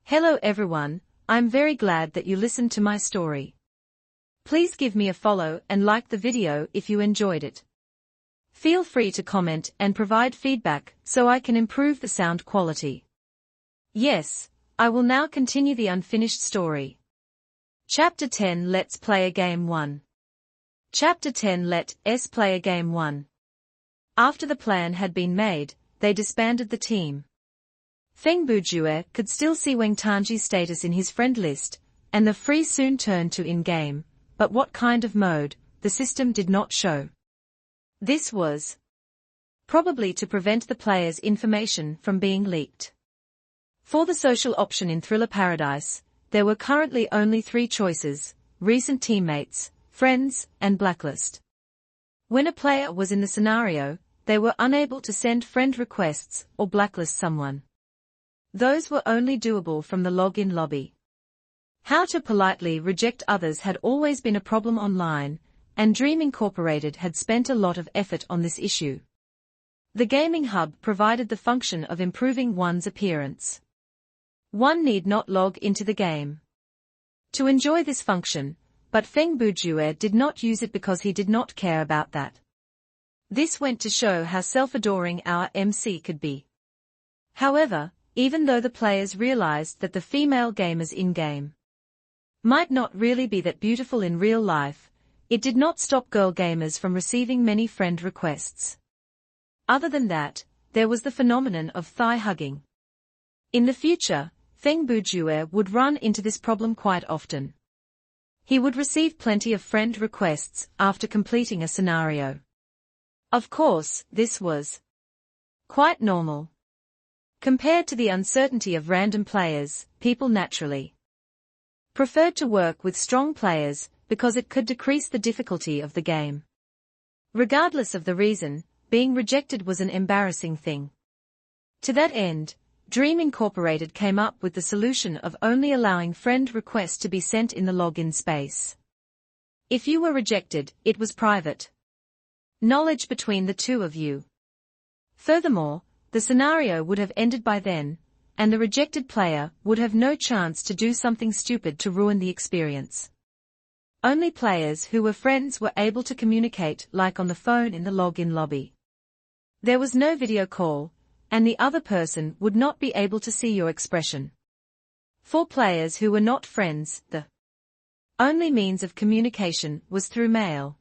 Hello everyone, I'm very glad that you listened to my story. Please give me a follow and like the video if you enjoyed it. Feel free to comment and provide feedback so I can improve the sound quality. Yes, I will now continue the unfinished story. Chapter 10 Let's Play a Game 1. Chapter 10 Let's Play a Game 1. After the plan had been made, they disbanded the team. Feng Bujue could still see Wang Tanji's status in his friend list, and the free soon turned to in-game, but what kind of mode, the system did not show. This was probably to prevent the player's information from being leaked. For the social option in Thriller Paradise, there were currently only 3 choices: recent teammates, friends, and blacklist. When a player was in the scenario, they were unable to send friend requests or blacklist someone. Those were only doable from the login lobby. How to politely reject others had always been a problem online, and Dream Incorporated had spent a lot of effort on this issue. The Gaming Hub provided the function of improving one's appearance. One need not log into the game to enjoy this function, but Feng Bujue did not use it because he did not care about that. This went to show how self-adoring our MC could be. However, even though the players realized that the female gamers in-game might not really be that beautiful in real life, it did not stop girl gamers from receiving many friend requests. Other than that, there was the phenomenon of thigh hugging. In the future, Feng Bujue would run into this problem quite often. He would receive plenty of friend requests after completing a scenario. Of course, this was quite normal. Compared to the uncertainty of random players, people naturally preferred to work with strong players because it could decrease the difficulty of the game. Regardless of the reason, being rejected was an embarrassing thing. To that end, Dream Incorporated came up with the solution of only allowing friend requests to be sent in the login space. If you were rejected, it was private knowledge between the two of you. Furthermore, the scenario would have ended by then, and the rejected player would have no chance to do something stupid to ruin the experience. Only players who were friends were able to communicate, like on the phone in the login lobby. There was no video call, and the other person would not be able to see your expression. For players who were not friends, the only means of communication was through mail.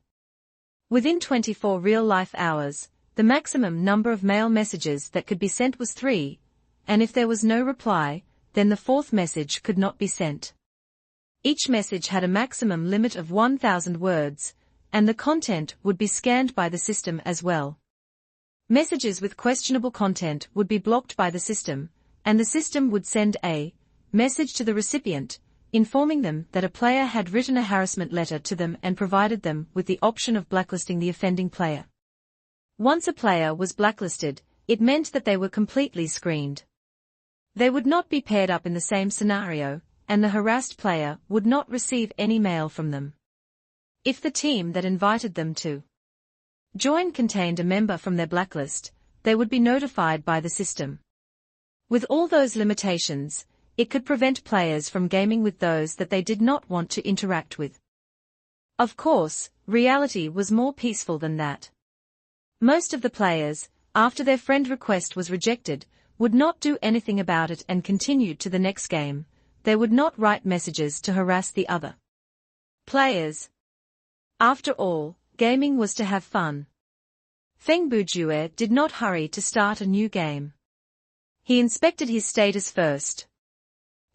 Within 24 real-life hours, the maximum number of mail messages that could be sent was 3, and if there was no reply, then the 4th message could not be sent. Each message had a maximum limit of 1,000 words, and the content would be scanned by the system as well. Messages with questionable content would be blocked by the system, and the system would send a message to the recipient, informing them that a player had written a harassment letter to them and provided them with the option of blacklisting the offending player. Once a player was blacklisted, it meant that they were completely screened. They would not be paired up in the same scenario, and the harassed player would not receive any mail from them. If the team that invited them to join contained a member from their blacklist, they would be notified by the system. With all those limitations, it could prevent players from gaming with those that they did not want to interact with. Of course, reality was more peaceful than that. Most of the players, after their friend request was rejected, would not do anything about it and continued to the next game. They would not write messages to harass the other players. After all, gaming was to have fun. Feng Bujue did not hurry to start a new game. He inspected his status first.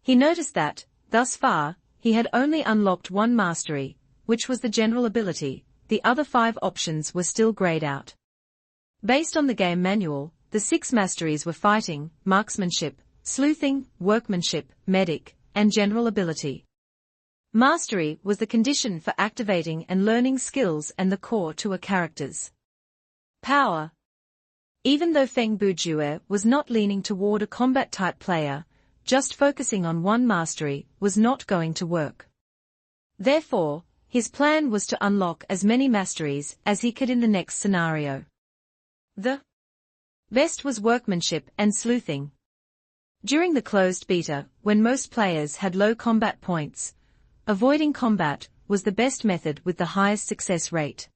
He noticed that, thus far, he had only unlocked 1 mastery, which was the general ability. The other 5 options were still grayed out. Based on the game manual, the 6 masteries were fighting, marksmanship, sleuthing, workmanship, medic, and general ability. Mastery was the condition for activating and learning skills and the core to a character's power. Even though Feng Bujue was not leaning toward a combat-type player, just focusing on 1 mastery was not going to work. Therefore, his plan was to unlock as many masteries as he could in the next scenario. The best was workmanship and sleuthing. During the closed beta, when most players had low combat points, avoiding combat was the best method with the highest success rate.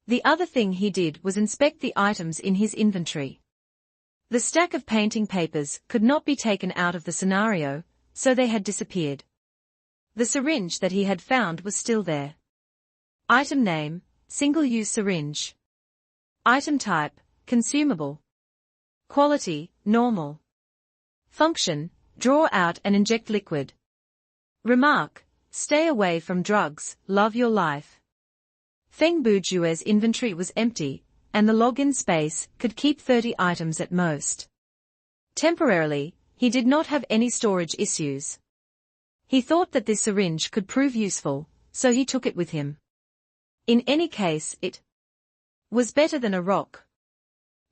The other thing he did was inspect the items in his inventory. The stack of painting papers could not be taken out of the scenario, so they had disappeared. The syringe that he had found was still there. Item name, single-use syringe. Item type, consumable. Quality, normal. Function, draw out and inject liquid. Remark, stay away from drugs, love your life. Feng Bujue's inventory was empty, and the login space could keep 30 items at most. Temporarily, he did not have any storage issues. He thought that this syringe could prove useful, so he took it with him. In any case, it was better than a rock.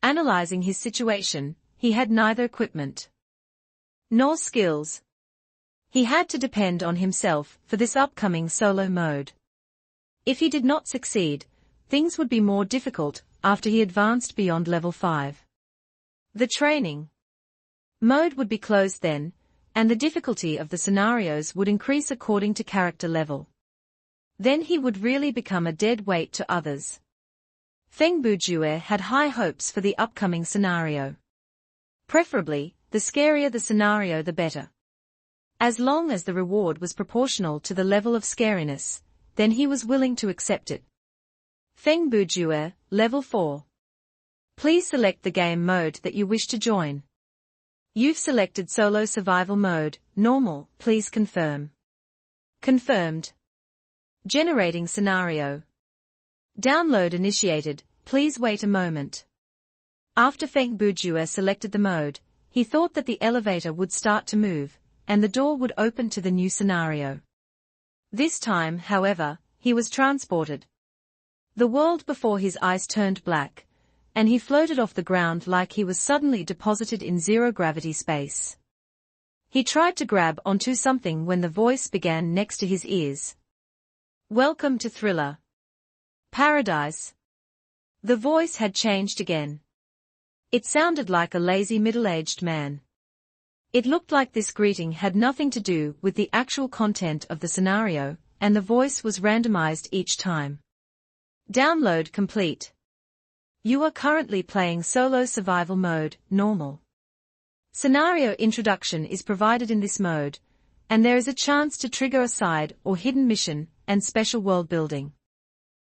Analyzing his situation, he had neither equipment nor skills. He had to depend on himself for this upcoming solo mode. If he did not succeed, things would be more difficult after he advanced beyond level 5. The training mode would be closed then, and the difficulty of the scenarios would increase according to character level. Then he would really become a dead weight to others. Feng Bujue had high hopes for the upcoming scenario. Preferably, the scarier the scenario the better. As long as the reward was proportional to the level of scariness, then he was willing to accept it. Feng Bujue, Level 4. Please select the game mode that you wish to join. You've selected Solo Survival Mode, Normal, please confirm. Confirmed. Generating scenario. Download initiated, please wait a moment. After Feng Bujue selected the mode, he thought that the elevator would start to move, and the door would open to the new scenario. This time, however, he was transported. The world before his eyes turned black, and he floated off the ground like he was suddenly deposited in zero-gravity space. He tried to grab onto something when the voice began next to his ears. Welcome to Thriller Paradise. The voice had changed again. It sounded like a lazy middle-aged man. It looked like this greeting had nothing to do with the actual content of the scenario, and the voice was randomized each time. Download complete. You are currently playing Solo Survival Mode, Normal. Scenario introduction is provided in this mode, and there is a chance to trigger a side or hidden mission and special world building.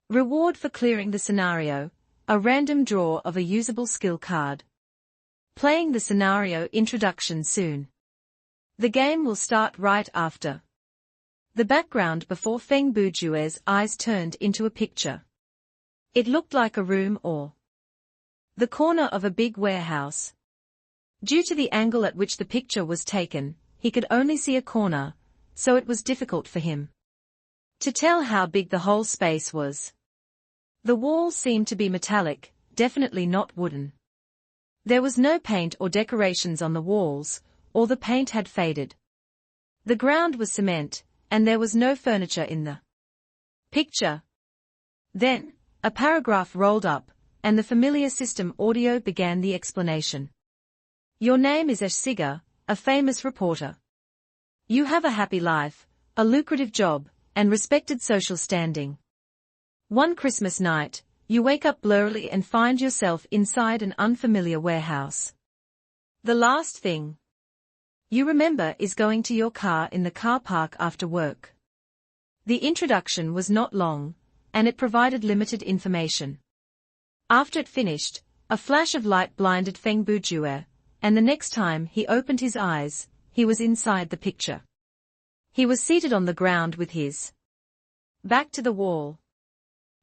Reward for clearing the scenario, a random draw of a usable skill card. Playing the scenario introduction soon. The game will start right after. The background before Feng Bujue's eyes turned into a picture. It looked like a room or the corner of a big warehouse. Due to the angle at which the picture was taken, he could only see a corner, so it was difficult for him to tell how big the whole space was. The walls seemed to be metallic, definitely not wooden. There was no paint or decorations on the walls, or the paint had faded. The ground was cement, and there was no furniture in the picture. Then, a paragraph rolled up, and the familiar system audio began the explanation. Your name is Ashiga, a famous reporter. You have a happy life, a lucrative job, and respected social standing. One Christmas night, you wake up blurrily and find yourself inside an unfamiliar warehouse. The last thing you remember is going to your car in the car park after work. The introduction was not long, and it provided limited information. After it finished, a flash of light blinded Feng Bujue, and the next time he opened his eyes, he was inside the picture. He was seated on the ground with his back to the wall.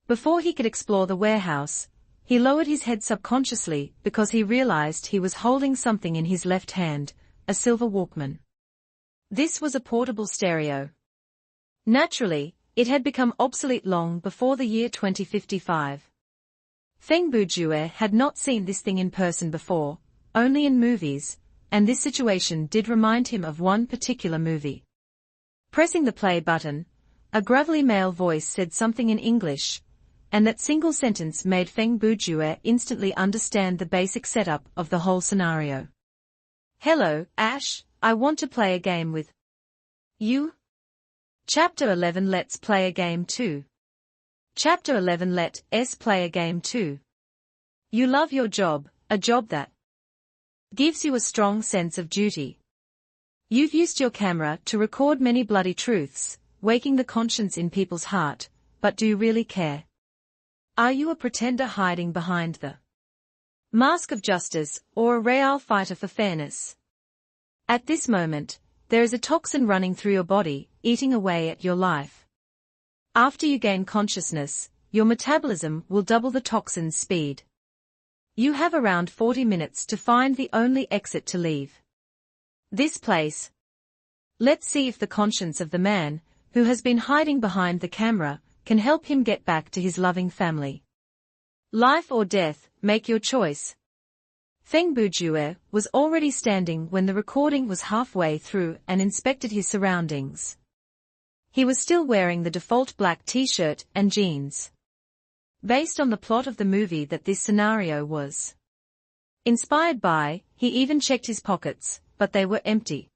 Before he could explore the warehouse, he lowered his head subconsciously because he realized he was holding something in his left hand, a silver Walkman. This was a portable stereo. Naturally, it had become obsolete long before the year 2055. Feng Bujue had not seen this thing in person before, only in movies, and this situation did remind him of one particular movie. Pressing the play button, a gravelly male voice said something in English, and that single sentence made Feng Bujue instantly understand the basic setup of the whole scenario. Hello, Ash, I want to play a game with you. Chapter 11 Let's play a game too. Chapter 11 Let's play a game too. You love your job, a job that gives you a strong sense of duty. You've used your camera to record many bloody truths, waking the conscience in people's heart, but do you really care? Are you a pretender hiding behind the mask of justice, or a real fighter for fairness? At this moment, there is a toxin running through your body, eating away at your life. After you gain consciousness, your metabolism will double the toxin's speed. You have around 40 minutes to find the only exit to leave this place. Let's see if the conscience of the man, who has been hiding behind the camera, can help him get back to his loving family. Life or death, make your choice. Feng Bujue was already standing when the recording was halfway through and inspected his surroundings. He was still wearing the default black t-shirt and jeans. Based on the plot of the movie that this scenario was inspired by, he even checked his pockets, but they were empty.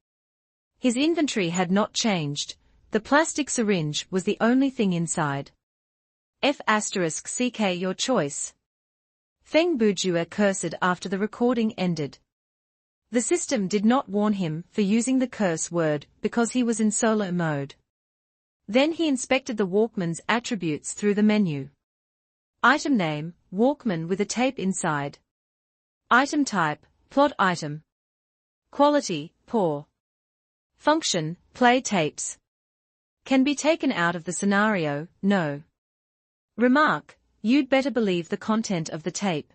His inventory had not changed, the plastic syringe was the only thing inside. F***ck your choice. Feng Bujue cursed after the recording ended. The system did not warn him for using the curse word because he was in solo mode. Then he inspected the Walkman's attributes through the menu. Item name, Walkman with a tape inside. Item type, plot item. Quality, poor. Function, play tapes. Can be taken out of the scenario, no. Remark, you'd better believe the content of the tape.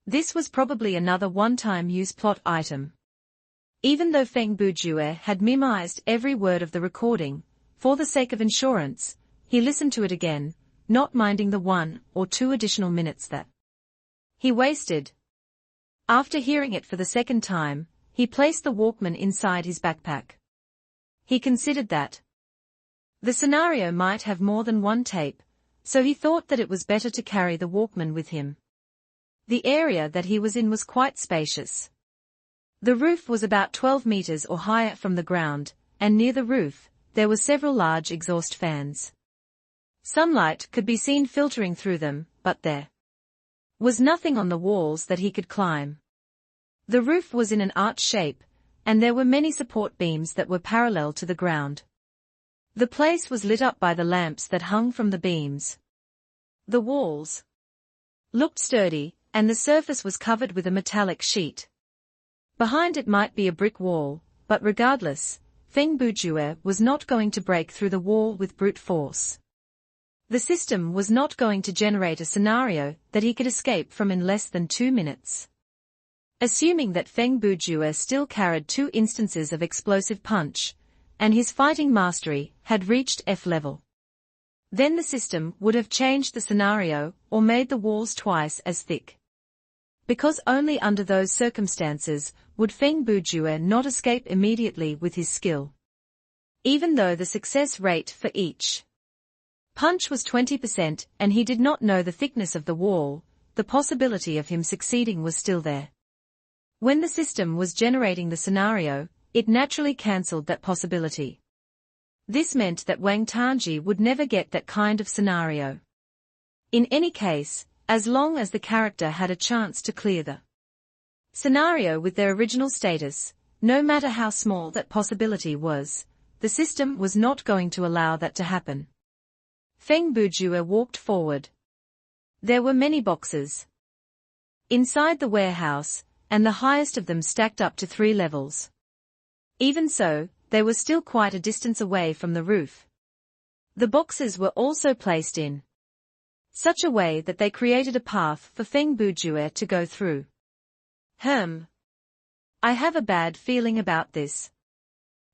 This was probably another one-time use plot item. Even though Feng Bujue had memorized every word of the recording, for the sake of insurance, he listened to it again, not minding the 1 or 2 additional minutes that he wasted. After hearing it for the second time, he placed the Walkman inside his backpack. He considered that the scenario might have more than one tape, so he thought that it was better to carry the Walkman with him. The area that he was in was quite spacious. The roof was about 12 meters or higher from the ground, and near the roof, there were several large exhaust fans. Sunlight could be seen filtering through them, but there was nothing on the walls that he could climb. The roof was in an arch shape, and there were many support beams that were parallel to the ground. The place was lit up by the lamps that hung from the beams. The walls looked sturdy, and the surface was covered with a metallic sheet. Behind it might be a brick wall, but regardless, Feng Bujue was not going to break through the wall with brute force. The system was not going to generate a scenario that he could escape from in less than 2 minutes. Assuming that Feng Bujue still carried 2 instances of explosive punch, and his fighting mastery had reached F level. Then the system would have changed the scenario or made the walls twice as thick. Because only under those circumstances would Feng Bujue not escape immediately with his skill. Even though the success rate for each punch was 20% and he did not know the thickness of the wall, the possibility of him succeeding was still there. When the system was generating the scenario, it naturally cancelled that possibility. This meant that Wang Tanji would never get that kind of scenario. In any case, as long as the character had a chance to clear the scenario with their original status, no matter how small that possibility was, the system was not going to allow that to happen. Feng Bujue walked forward. There were many boxes inside the warehouse, and the highest of them stacked up to 3 levels. Even so, they were still quite a distance away from the roof. The boxes were also placed in such a way that they created a path for Feng Bujue to go through. I have a bad feeling about this.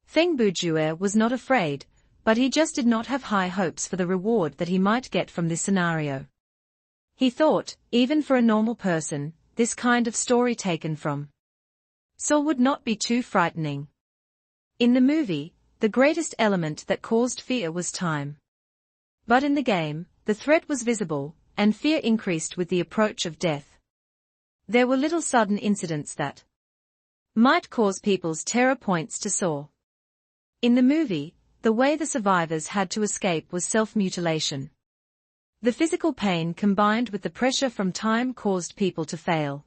Feng Bujue was not afraid, but he just did not have high hopes for the reward that he might get from this scenario. He thought, even for a normal person, this kind of story taken from Saw would not be too frightening. In the movie, the greatest element that caused fear was time. But in the game, the threat was visible, and fear increased with the approach of death. There were little sudden incidents that might cause people's terror points to soar. In the movie, the way the survivors had to escape was self-mutilation. The physical pain combined with the pressure from time caused people to fail.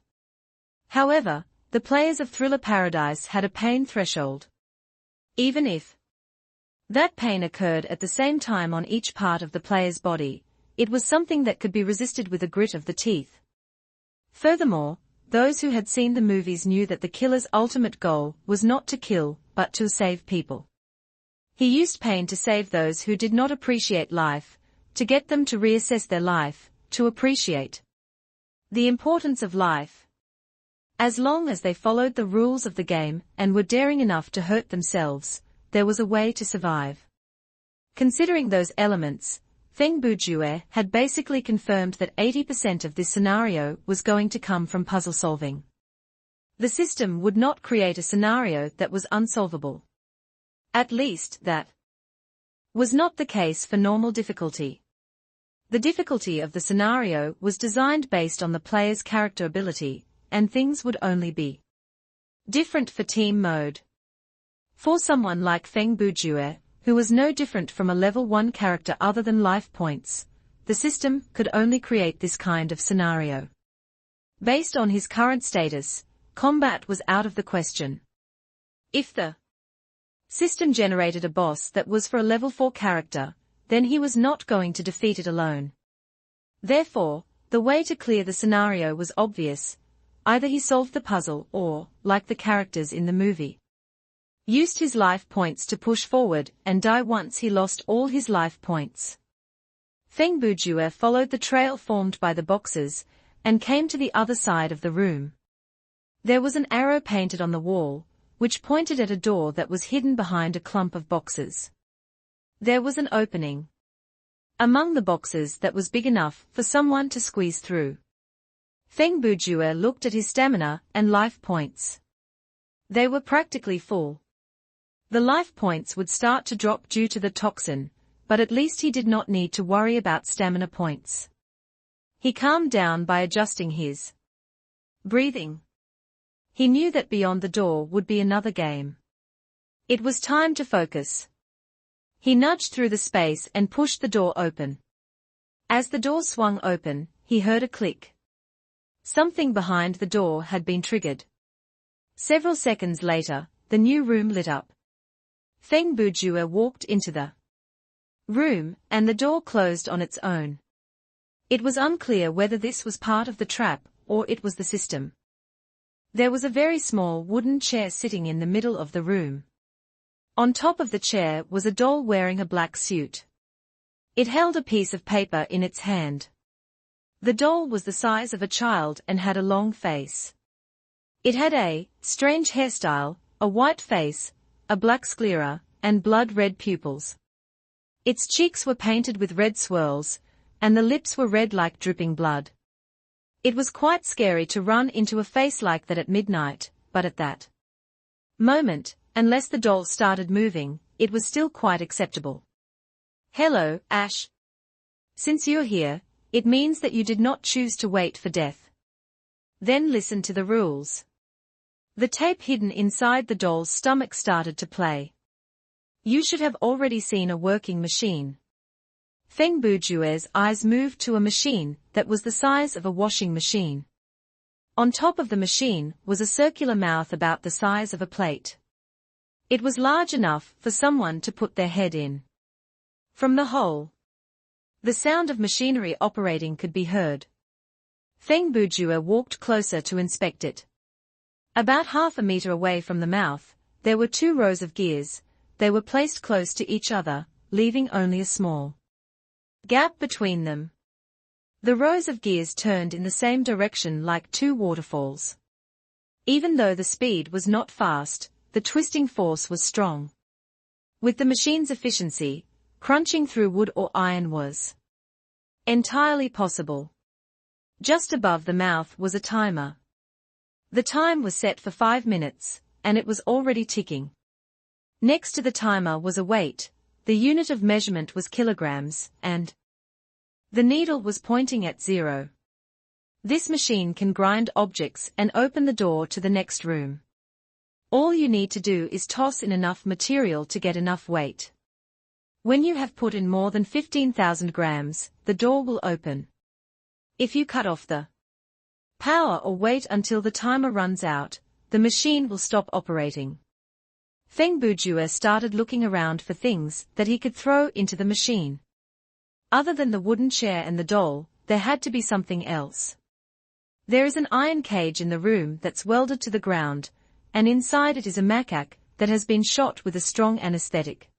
However, the players of Thriller Paradise had a pain threshold. Even if that pain occurred at the same time on each part of the player's body, it was something that could be resisted with a grit of the teeth. Furthermore, those who had seen the movies knew that the killer's ultimate goal was not to kill, but to save people. He used pain to save those who did not appreciate life, to get them to reassess their life, to appreciate the importance of life. As long as they followed the rules of the game and were daring enough to hurt themselves, there was a way to survive. Considering those elements, Feng Bujue had basically confirmed that 80% of this scenario was going to come from puzzle solving. The system would not create a scenario that was unsolvable. At least, that was not the case for normal difficulty. The difficulty of the scenario was designed based on the player's character ability, and things would only be different for team mode. For someone like Feng Bujue, who was no different from a level 1 character other than life points, the system could only create this kind of scenario. Based on his current status, combat was out of the question. If the system generated a boss that was for a level 4 character, then he was not going to defeat it alone. Therefore, the way to clear the scenario was obvious. Either he solved the puzzle or, like the characters in the movie, used his life points to push forward and die once he lost all his life points. Feng Bujue followed the trail formed by the boxes, and came to the other side of the room. There was an arrow painted on the wall, which pointed at a door that was hidden behind a clump of boxes. There was an opening among the boxes that was big enough for someone to squeeze through. Feng Bujue looked at his stamina and life points. They were practically full. The life points would start to drop due to the toxin, but at least he did not need to worry about stamina points. He calmed down by adjusting his breathing. He knew that beyond the door would be another game. It was time to focus. He nudged through the space and pushed the door open. As the door swung open, he heard a click. Something behind the door had been triggered. Several seconds later, the new room lit up. Feng Bujue walked into the room, and the door closed on its own. It was unclear whether this was part of the trap, or it was the system. There was a very small wooden chair sitting in the middle of the room. On top of the chair was a doll wearing a black suit. It held a piece of paper in its hand. The doll was the size of a child and had a long face. It had a strange hairstyle, a white face, a black sclera, and blood-red pupils. Its cheeks were painted with red swirls, and the lips were red like dripping blood. It was quite scary to run into a face like that at midnight, but at that moment, unless the doll started moving, it was still quite acceptable. "Hello, Ash. Since you're here, it means that you did not choose to wait for death. Then listen to the rules." The tape hidden inside the doll's stomach started to play. "You should have already seen a working machine." Feng Bujue's eyes moved to a machine that was the size of a washing machine. On top of the machine was a circular mouth about the size of a plate. It was large enough for someone to put their head in. From the hole, the sound of machinery operating could be heard. Feng Bujue walked closer to inspect it. About half a meter away from the mouth, there were 2 rows of gears. They were placed close to each other, leaving only a small gap between them. The rows of gears turned in the same direction like 2 waterfalls. Even though the speed was not fast, the twisting force was strong. With the machine's efficiency, crunching through wood or iron was entirely possible. Just above the mouth was a timer. The time was set for 5 minutes, and it was already ticking. Next to the timer was a weight. The unit of measurement was kilograms, and the needle was pointing at 0. This machine can grind objects and open the door to the next room. All you need to do is toss in enough material to get enough weight. When you have put in more than 15,000 grams, the door will open. If you cut off the power or wait until the timer runs out, the machine will stop operating. Feng Bujue started looking around for things that he could throw into the machine. Other than the wooden chair and the doll, there had to be something else. There is an iron cage in the room that's welded to the ground, and inside it is a macaque that has been shot with a strong anesthetic.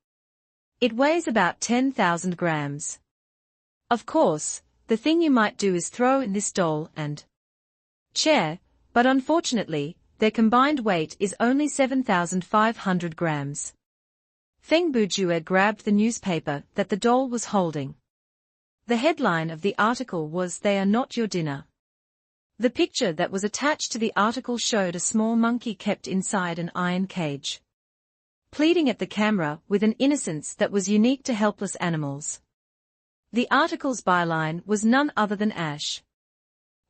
It weighs about 10,000 grams. Of course, the thing you might do is throw in this doll and chair, but unfortunately, their combined weight is only 7,500 grams. Feng Bujue grabbed the newspaper that the doll was holding. The headline of the article was "They are not your dinner." The picture that was attached to the article showed a small monkey kept inside an iron cage, pleading at the camera with an innocence that was unique to helpless animals. The article's byline was none other than Ash.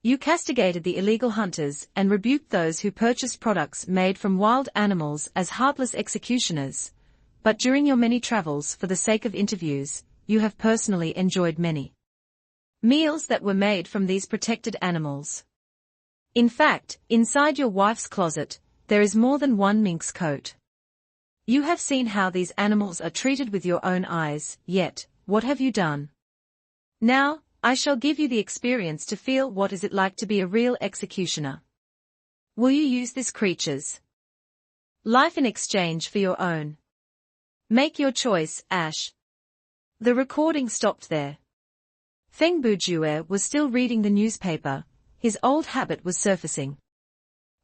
You castigated the illegal hunters and rebuked those who purchased products made from wild animals as heartless executioners, but during your many travels for the sake of interviews, you have personally enjoyed many meals that were made from these protected animals. In fact, inside your wife's closet, there is more than one minx coat. You have seen how these animals are treated with your own eyes, yet, what have you done? Now, I shall give you the experience to feel what is it like to be a real executioner. Will you use this creature's life in exchange for your own? Make your choice, Ash. The recording stopped there. Feng Bujue was still reading the newspaper. His old habit was surfacing.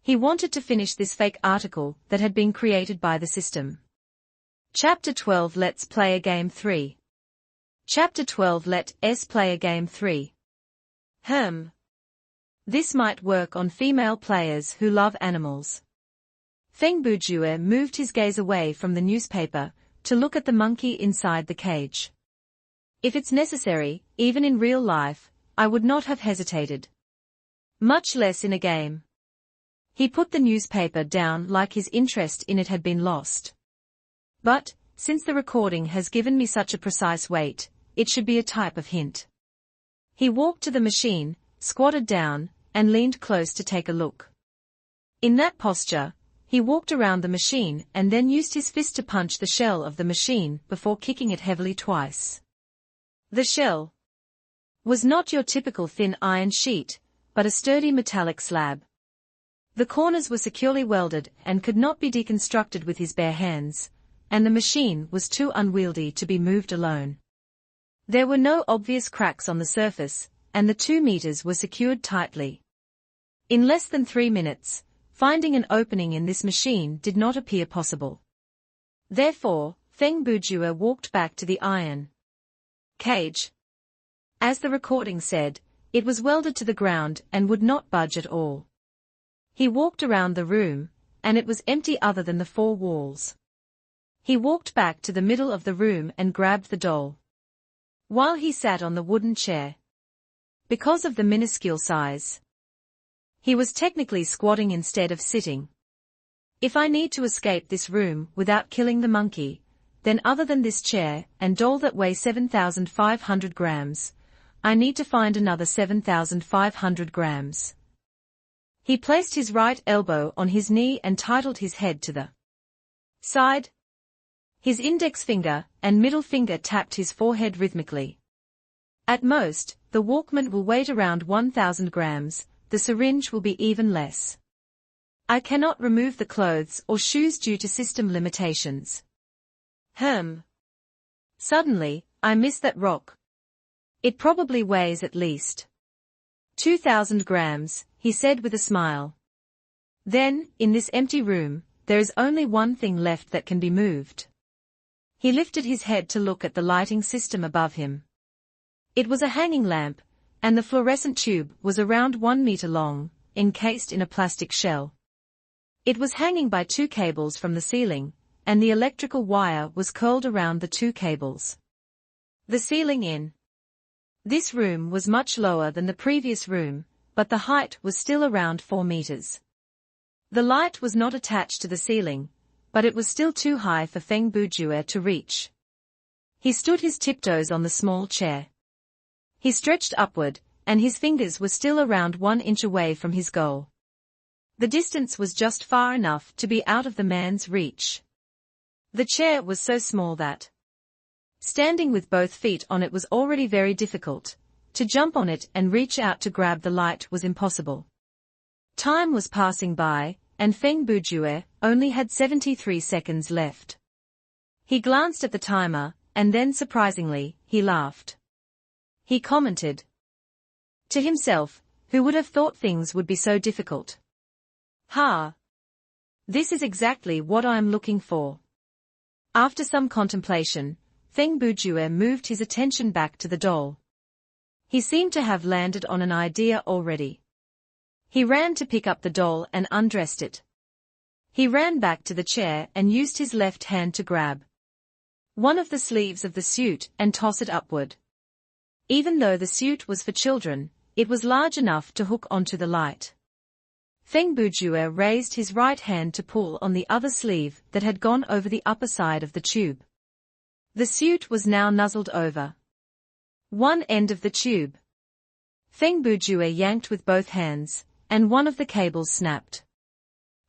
He wanted to finish this fake article that had been created by the system. Chapter 12 Let's Play a Game 3. Chapter 12 Let's Play a Game 3. This might work on female players who love animals. Feng Bujue moved his gaze away from the newspaper to look at the monkey inside the cage. If it's necessary, even in real life, I would not have hesitated. Much less in a game. He put the newspaper down like his interest in it had been lost. But, since the recording has given me such a precise weight, it should be a type of hint. He walked to the machine, squatted down, and leaned close to take a look. In that posture, he walked around the machine and then used his fist to punch the shell of the machine before kicking it heavily twice. The shell was not your typical thin iron sheet, but a sturdy metallic slab. The corners were securely welded and could not be deconstructed with his bare hands, and the machine was too unwieldy to be moved alone. There were no obvious cracks on the surface, and the 2 meters were secured tightly. In less than 3 minutes, finding an opening in this machine did not appear possible. Therefore, Feng Bujue walked back to the iron cage. As the recording said, it was welded to the ground and would not budge at all. He walked around the room, and it was empty other than the 4 walls. He walked back to the middle of the room and grabbed the doll. While he sat on the wooden chair, because of the minuscule size, he was technically squatting instead of sitting. If I need to escape this room without killing the monkey, then other than this chair and doll that weigh 7,500 grams, I need to find another 7,500 grams. He placed his right elbow on his knee and titled his head to the side. His index finger and middle finger tapped his forehead rhythmically. At most, the Walkman will weigh around 1,000 grams, the syringe will be even less. I cannot remove the clothes or shoes due to system limitations. Suddenly, I missed that rock. It probably weighs at least 2,000 grams, he said with a smile. Then, in this empty room, there is only one thing left that can be moved. He lifted his head to look at the lighting system above him. It was a hanging lamp, and the fluorescent tube was around 1 meter long, encased in a plastic shell. It was hanging by 2 cables from the ceiling, and the electrical wire was curled around the 2 cables. The ceiling in this room was much lower than the previous room, but the height was still around 4 meters. The light was not attached to the ceiling, but it was still too high for Feng Bujue to reach. He stood his tiptoes on the small chair. He stretched upward, and his fingers were still around 1 inch away from his goal. The distance was just far enough to be out of the man's reach. The chair was so small that, standing with both feet on it was already very difficult. To jump on it and reach out to grab the light was impossible. Time was passing by, and Feng Bujue only had 73 seconds left. He glanced at the timer, and then surprisingly, he laughed. He commented to himself, who would have thought things would be so difficult? Ha! This is exactly what I am looking for. After some contemplation, Feng Bujue moved his attention back to the doll. He seemed to have landed on an idea already. He ran to pick up the doll and undressed it. He ran back to the chair and used his left hand to grab one of the sleeves of the suit and toss it upward. Even though the suit was for children, it was large enough to hook onto the light. Feng Bujue raised his right hand to pull on the other sleeve that had gone over the upper side of the tube. The suit was now nuzzled over one end of the tube. Feng Bujue yanked with both hands, and one of the cables snapped.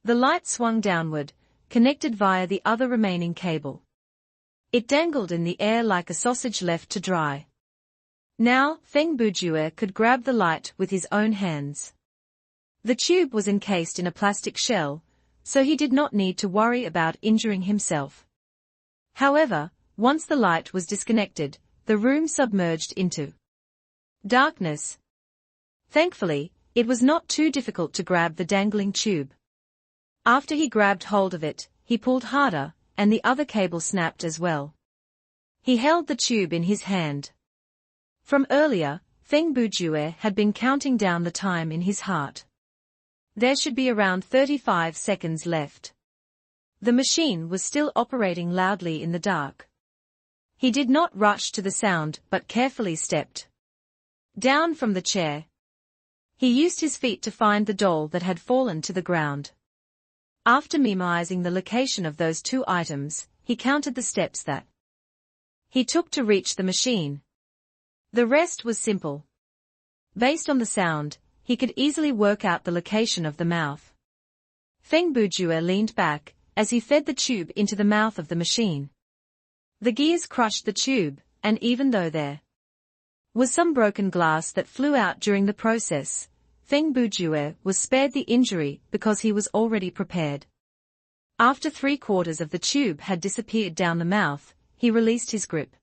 The light swung downward, connected via the other remaining cable. It dangled in the air like a sausage left to dry. Now, Feng Bujue could grab the light with his own hands. The tube was encased in a plastic shell, so he did not need to worry about injuring himself. However, once the light was disconnected, the room submerged into darkness. Thankfully, it was not too difficult to grab the dangling tube. After he grabbed hold of it, he pulled harder, and the other cable snapped as well. He held the tube in his hand. From earlier, Feng Bujue had been counting down the time in his heart. There should be around 35 seconds left. The machine was still operating loudly in the dark. He did not rush to the sound but carefully stepped down from the chair. He used his feet to find the doll that had fallen to the ground. After memorizing the location of those 2 items, he counted the steps that he took to reach the machine. The rest was simple. Based on the sound, he could easily work out the location of the mouth. Feng Bujue leaned back as he fed the tube into the mouth of the machine. The gears crushed the tube, and even though there was some broken glass that flew out during the process, Feng Bujue was spared the injury because he was already prepared. After 3/4 of the tube had disappeared down the mouth, he released his grip.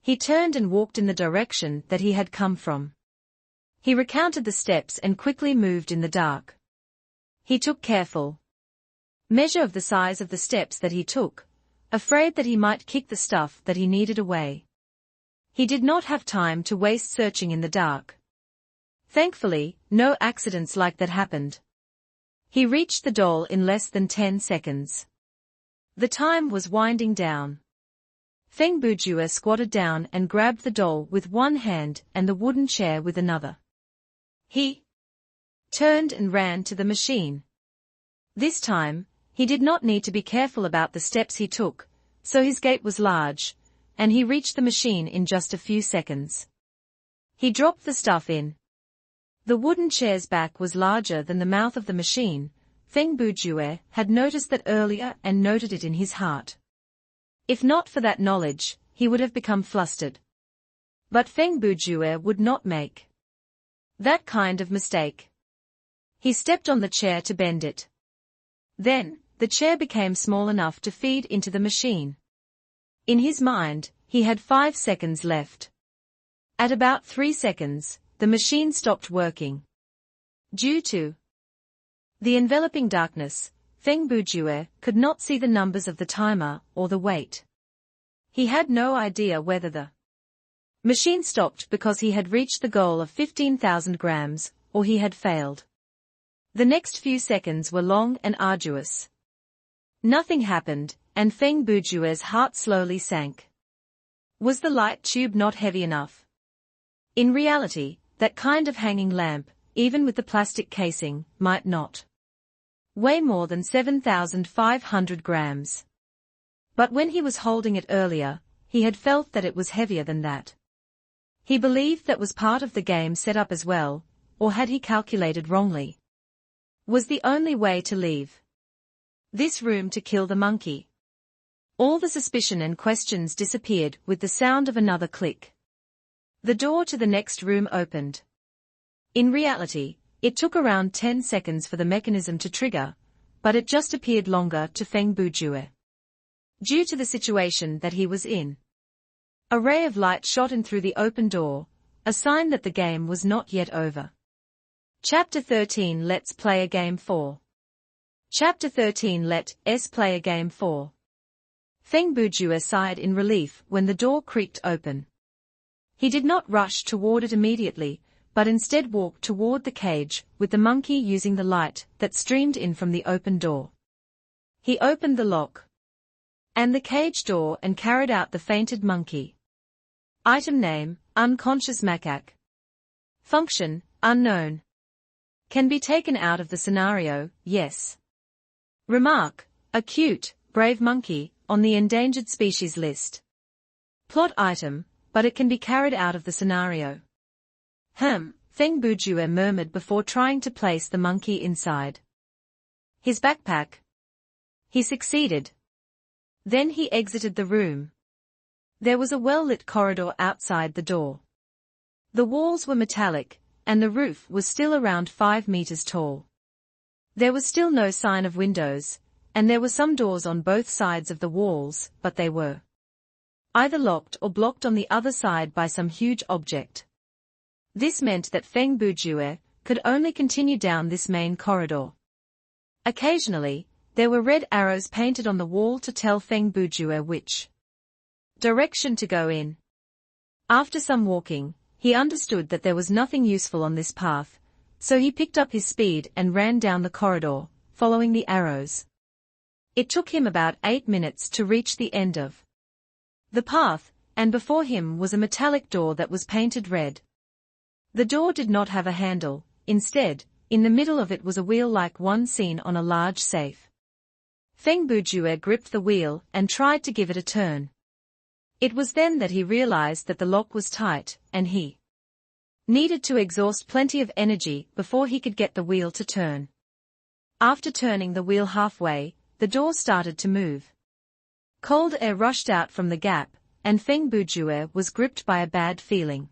He turned and walked in the direction that he had come from. He recounted the steps and quickly moved in the dark. He took careful measure of the size of the steps that he took, afraid that he might kick the stuff that he needed away. He did not have time to waste searching in the dark. Thankfully, no accidents like that happened. He reached the doll in less than 10 seconds. The time was winding down. Feng Bujue squatted down and grabbed the doll with one hand and the wooden chair with another. He turned and ran to the machine. This time, he did not need to be careful about the steps he took, so his gait was large, and he reached the machine in just a few seconds. He dropped the stuff in. The wooden chair's back was larger than the mouth of the machine. Feng Bujue had noticed that earlier and noted it in his heart. If not for that knowledge, he would have become flustered. But Feng Bujue would not make that kind of mistake. He stepped on the chair to bend it. Then, the chair became small enough to feed into the machine. In his mind, he had 5 seconds left. At about 3 seconds, the machine stopped working. Due to the enveloping darkness, Feng Bujue could not see the numbers of the timer or the weight. He had no idea whether the machine stopped because he had reached the goal of 15,000 grams, or he had failed. The next few seconds were long and arduous. Nothing happened, and Feng Bujue's heart slowly sank. Was the light tube not heavy enough? In reality, that kind of hanging lamp, even with the plastic casing, might not weigh more than 7,500 grams. But when he was holding it earlier, he had felt that it was heavier than that. He believed that was part of the game set up as well, or had he calculated wrongly? Was the only way to leave this room to kill the monkey? All the suspicion and questions disappeared with the sound of another click. The door to the next room opened. In reality, it took around 10 seconds for the mechanism to trigger, but it just appeared longer to Feng Bujue. Due to the situation that he was in. A ray of light shot in through the open door, a sign that the game was not yet over. Chapter 13 Let's Play a Game 4. Chapter 13 Let's Play a Game 4. Feng Bujue sighed in relief when the door creaked open. He did not rush toward it immediately, but instead walked toward the cage, with the monkey using the light that streamed in from the open door. He opened the lock and the cage door and carried out the fainted monkey. Item name, unconscious macaque. Function, unknown. Can be taken out of the scenario, yes. Remark, a cute, brave monkey, on the endangered species list. Plot item, but it can be carried out of the scenario. Feng Bujue murmured before trying to place the monkey inside his backpack. He succeeded. Then he exited the room. There was a well-lit corridor outside the door. The walls were metallic, and the roof was still around 5 meters tall. There was still no sign of windows, and there were some doors on both sides of the walls, but they were either locked or blocked on the other side by some huge object. This meant that Feng Bujue could only continue down this main corridor. Occasionally, there were red arrows painted on the wall to tell Feng Bujue which direction to go in. After some walking, he understood that there was nothing useful on this path, so he picked up his speed and ran down the corridor, following the arrows. It took him about 8 minutes to reach the end of the path, and before him was a metallic door that was painted red. The door did not have a handle, instead, in the middle of it was a wheel like one seen on a large safe. Feng Bujue gripped the wheel and tried to give it a turn. It was then that he realized that the lock was tight, and he needed to exhaust plenty of energy before he could get the wheel to turn. After turning the wheel halfway, the door started to move. Cold air rushed out from the gap, and Feng Bujue was gripped by a bad feeling.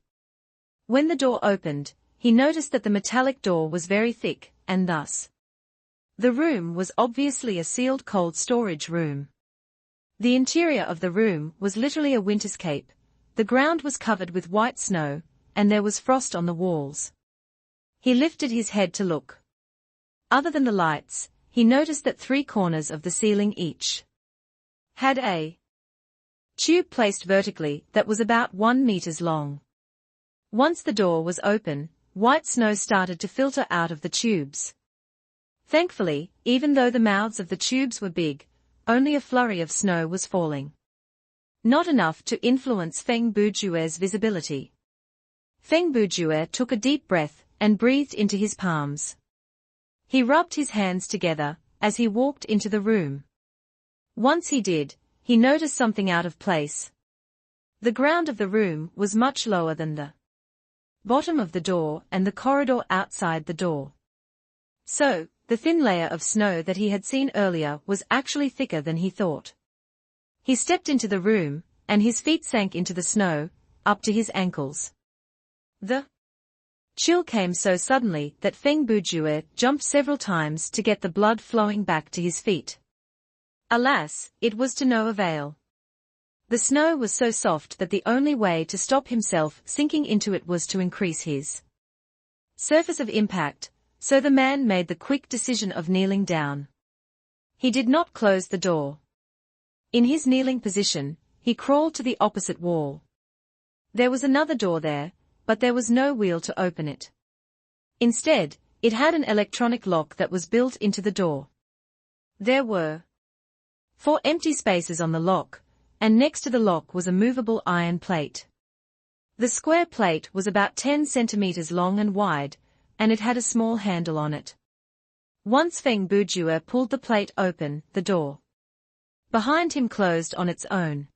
When the door opened, he noticed that the metallic door was very thick, and thus the room was obviously a sealed cold storage room. The interior of the room was literally a winterscape. The ground was covered with white snow, and there was frost on the walls. He lifted his head to look. Other than the lights, he noticed that 3 corners of the ceiling each had a tube placed vertically that was about 1 meter long. Once the door was open, white snow started to filter out of the tubes. Thankfully, even though the mouths of the tubes were big, only a flurry of snow was falling. Not enough to influence Feng Bujue's visibility. Feng Bujue took a deep breath and breathed into his palms. He rubbed his hands together as he walked into the room. Once he did, he noticed something out of place. The ground of the room was much lower than the bottom of the door and the corridor outside the door. So, the thin layer of snow that he had seen earlier was actually thicker than he thought. He stepped into the room, and his feet sank into the snow, up to his ankles. The chill came so suddenly that Feng Bujue jumped several times to get the blood flowing back to his feet. Alas, it was to no avail. The snow was so soft that the only way to stop himself sinking into it was to increase his surface of impact, so the man made the quick decision of kneeling down. He did not close the door. In his kneeling position, he crawled to the opposite wall. There was another door there, but there was no wheel to open it. Instead, it had an electronic lock that was built into the door. There were 4 empty spaces on the lock, and next to the lock was a movable iron plate. The square plate was about 10 centimeters long and wide, and it had a small handle on it. Once Feng Bujue pulled the plate open, the door behind him closed on its own.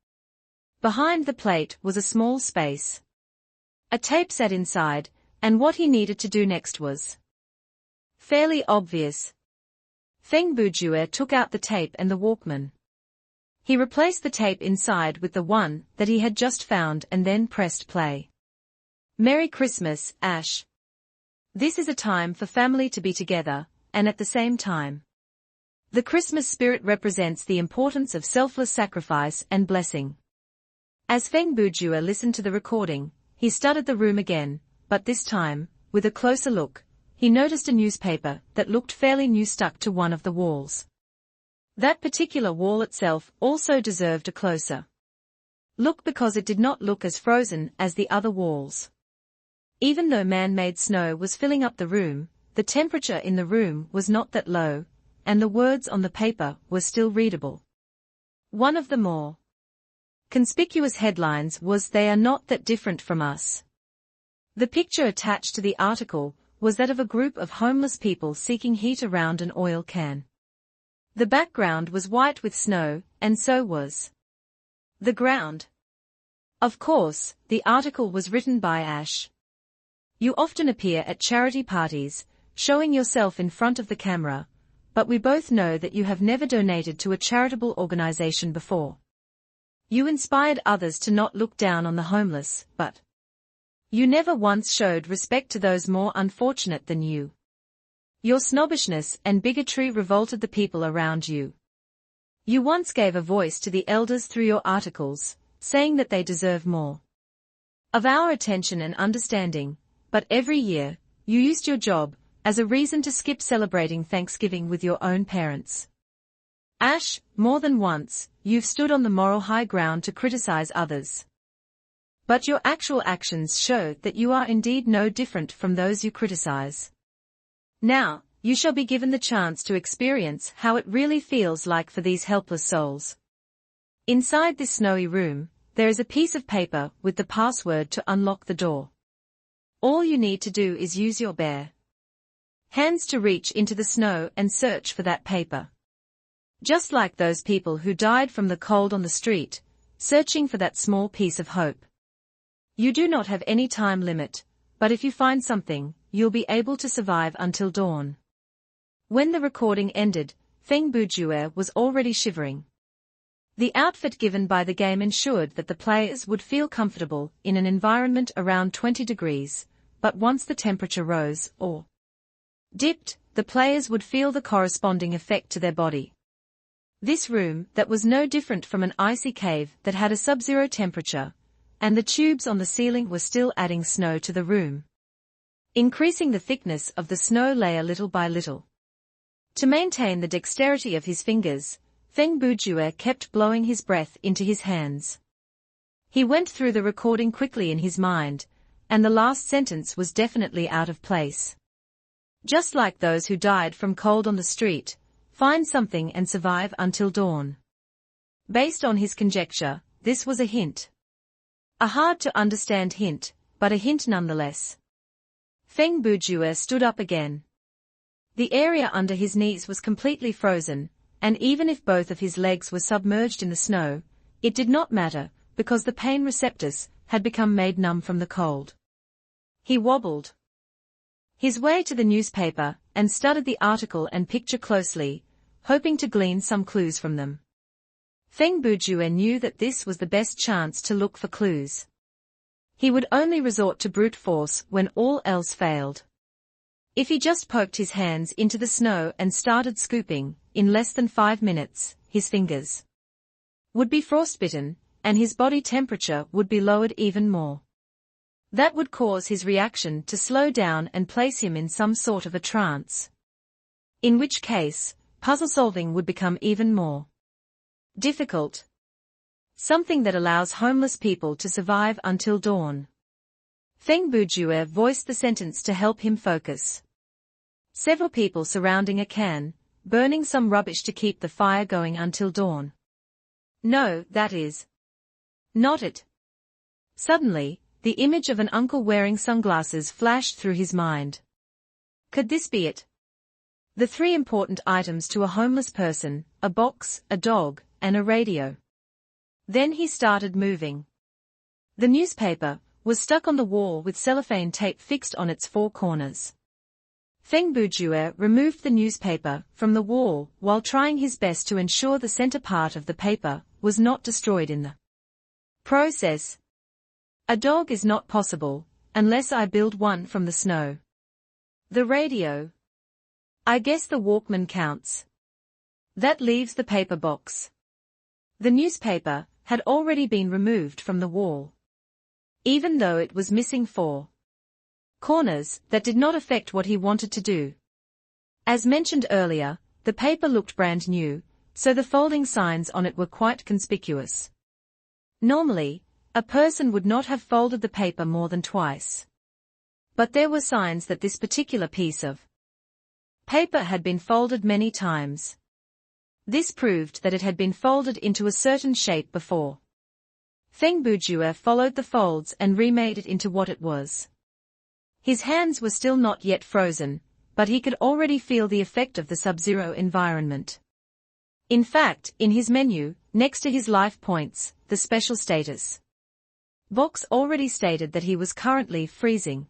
Behind the plate was a small space. A tape sat inside, and what he needed to do next was fairly obvious. Feng Bujue took out the tape and the Walkman. He replaced the tape inside with the one that he had just found and then pressed play. Merry Christmas, Ash. This is a time for family to be together, and at the same time, the Christmas spirit represents the importance of selfless sacrifice and blessing. As Feng Bujue listened to the recording, he studied the room again, but this time, with a closer look, he noticed a newspaper that looked fairly new stuck to one of the walls. That particular wall itself also deserved a closer look because it did not look as frozen as the other walls. Even though man-made snow was filling up the room, the temperature in the room was not that low, and the words on the paper were still readable. One of the more conspicuous headlines was "They are not that different from us." The picture attached to the article was that of a group of homeless people seeking heat around an oil can. The background was white with snow, and so was the ground. Of course, the article was written by Ash. You often appear at charity parties, showing yourself in front of the camera, but we both know that you have never donated to a charitable organization before. You inspired others to not look down on the homeless, but you never once showed respect to those more unfortunate than you. Your snobbishness and bigotry revolted the people around you. You once gave a voice to the elders through your articles, saying that they deserve more of our attention and understanding, but every year, you used your job as a reason to skip celebrating Thanksgiving with your own parents. Ash, more than once, you've stood on the moral high ground to criticize others. But your actual actions show that you are indeed no different from those you criticize. Now, you shall be given the chance to experience how it really feels like for these helpless souls. Inside this snowy room, there is a piece of paper with the password to unlock the door. All you need to do is use your bare hands to reach into the snow and search for that paper. Just like those people who died from the cold on the street, searching for that small piece of hope. You do not have any time limit, but if you find something, you'll be able to survive until dawn. When the recording ended, Feng Bujue was already shivering. The outfit given by the game ensured that the players would feel comfortable in an environment around 20 degrees, but once the temperature rose or dipped, the players would feel the corresponding effect to their body. This room that was no different from an icy cave that had a sub-zero temperature, and the tubes on the ceiling were still adding snow to the room, increasing the thickness of the snow layer little by little. To maintain the dexterity of his fingers, Feng Bujue kept blowing his breath into his hands. He went through the recording quickly in his mind, and the last sentence was definitely out of place. Just like those who died from cold on the street, find something and survive until dawn. Based on his conjecture, this was a hint. A hard-to-understand hint, but a hint nonetheless. Feng Bujue stood up again. The area under his knees was completely frozen, and even if both of his legs were submerged in the snow, it did not matter, because the pain receptors had become made numb from the cold. He wobbled his way to the newspaper and studied the article and picture closely, hoping to glean some clues from them. Feng Bujue knew that this was the best chance to look for clues. He would only resort to brute force when all else failed. If he just poked his hands into the snow and started scooping, in less than 5 minutes, his fingers would be frostbitten, and his body temperature would be lowered even more. That would cause his reaction to slow down and place him in some sort of a trance. In which case, puzzle solving would become even more difficult. Something that allows homeless people to survive until dawn. Feng Bujue voiced the sentence to help him focus. Several people surrounding a can, burning some rubbish to keep the fire going until dawn. No, that is not it. Suddenly, the image of an uncle wearing sunglasses flashed through his mind. Could this be it? The three important items to a homeless person: a box, a dog, and a radio. Then he started moving. The newspaper was stuck on the wall with cellophane tape fixed on its four corners. Feng Bujue removed the newspaper from the wall while trying his best to ensure the center part of the paper was not destroyed in the process. A dog is not possible, unless I build one from the snow. The radio. I guess the Walkman counts. That leaves the paper box. The newspaper had already been removed from the wall. Even though it was missing four corners, that did not affect what he wanted to do. As mentioned earlier, the paper looked brand new, so the folding signs on it were quite conspicuous. Normally, a person would not have folded the paper more than twice. But there were signs that this particular piece of paper had been folded many times. This proved that it had been folded into a certain shape before. Feng Bujue followed the folds and remade it into what it was. His hands were still not yet frozen, but he could already feel the effect of the sub-zero environment. In fact, in his menu, next to his life points, the special status box already stated that he was currently freezing.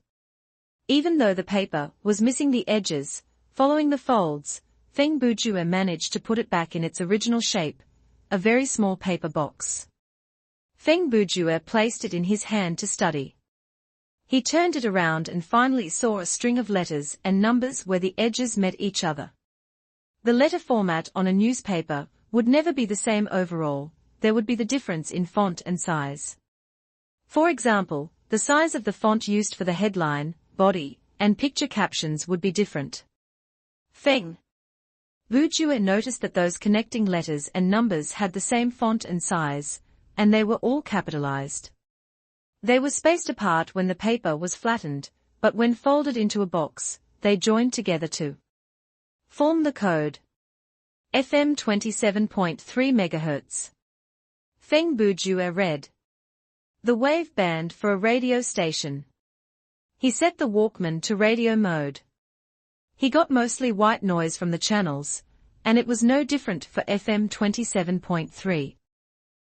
Even though the paper was missing the edges, following the folds, Feng Bujue managed to put it back in its original shape, a very small paper box. Feng Bujue placed it in his hand to study. He turned it around and finally saw a string of letters and numbers where the edges met each other. The letter format on a newspaper would never be the same overall, there would be the difference in font and size. For example, the size of the font used for the headline, body, and picture captions would be different. Feng Bujue noticed that those connecting letters and numbers had the same font and size, and they were all capitalized. They were spaced apart when the paper was flattened, but when folded into a box, they joined together to form the code. FM 27.3 MHz. Feng Bujue read the wave band for a radio station. He set the Walkman to radio mode. He got mostly white noise from the channels, and it was no different for FM 27.3.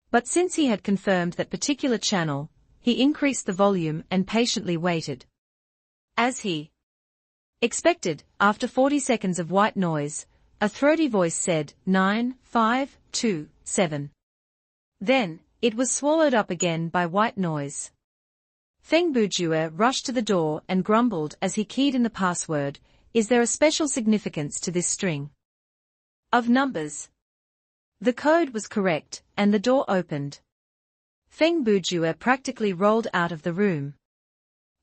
But since he had confirmed that particular channel, he increased the volume and patiently waited. As he expected, after 40 seconds of white noise, a throaty voice said, 9, 5, 2, 7. Then, it was swallowed up again by white noise. Feng Bujue rushed to the door and grumbled as he keyed in the password, "Is there a special significance to this string of numbers?" The code was correct, and the door opened. Feng Bujue practically rolled out of the room.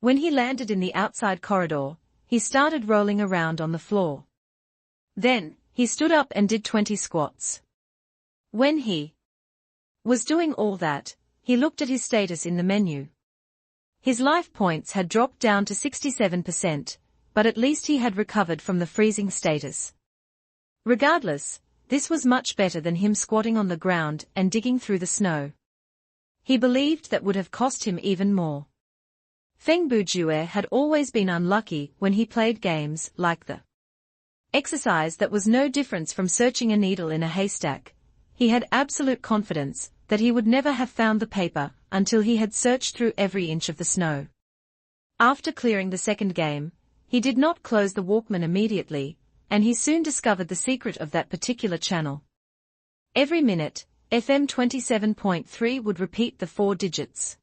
When he landed in the outside corridor, he started rolling around on the floor. Then, he stood up and did 20 squats. When he was doing all that, he looked at his status in the menu. His life points had dropped down to 67%, but at least he had recovered from the freezing status. Regardless, this was much better than him squatting on the ground and digging through the snow. He believed that would have cost him even more. Feng Bujue had always been unlucky when he played games like the exercise that was no difference from searching a needle in a haystack. He had absolute confidence that he would never have found the paper until he had searched through every inch of the snow. After clearing the second game, he did not close the Walkman immediately, and he soon discovered the secret of that particular channel. Every minute, FM 27.3 would repeat the 4 digits.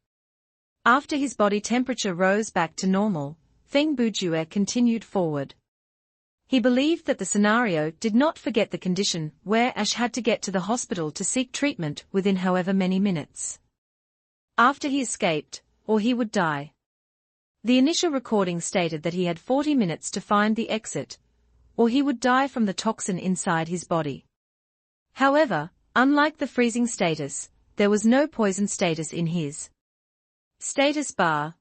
After his body temperature rose back to normal, Feng Bujue continued forward. He believed that the scenario did not forget the condition where Ash had to get to the hospital to seek treatment within however many minutes after he escaped, or he would die. The initial recording stated that he had 40 minutes to find the exit, or he would die from the toxin inside his body. However, unlike the freezing status, there was no poison status in his status bar.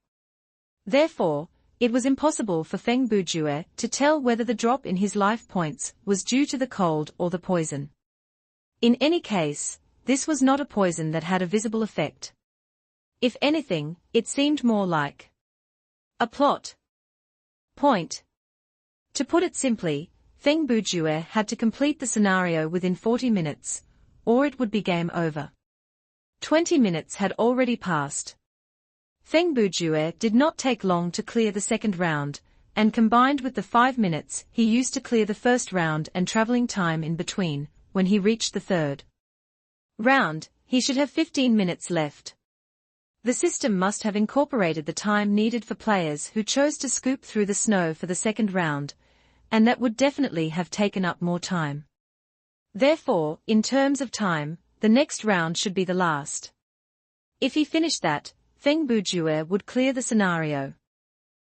Therefore, it was impossible for Feng Bujue to tell whether the drop in his life points was due to the cold or the poison. In any case, this was not a poison that had a visible effect. If anything, it seemed more like a plot point. To put it simply, Feng Bujue had to complete the scenario within 40 minutes, or it would be game over. 20 minutes had already passed. Feng Bujue did not take long to clear the second round, and combined with the 5 minutes he used to clear the first round and traveling time in between, when he reached the third round, he should have 15 minutes left. The system must have incorporated the time needed for players who chose to scoop through the snow for the second round, and that would definitely have taken up more time. Therefore, in terms of time, the next round should be the last. If he finished that, Feng Bujue would clear the scenario.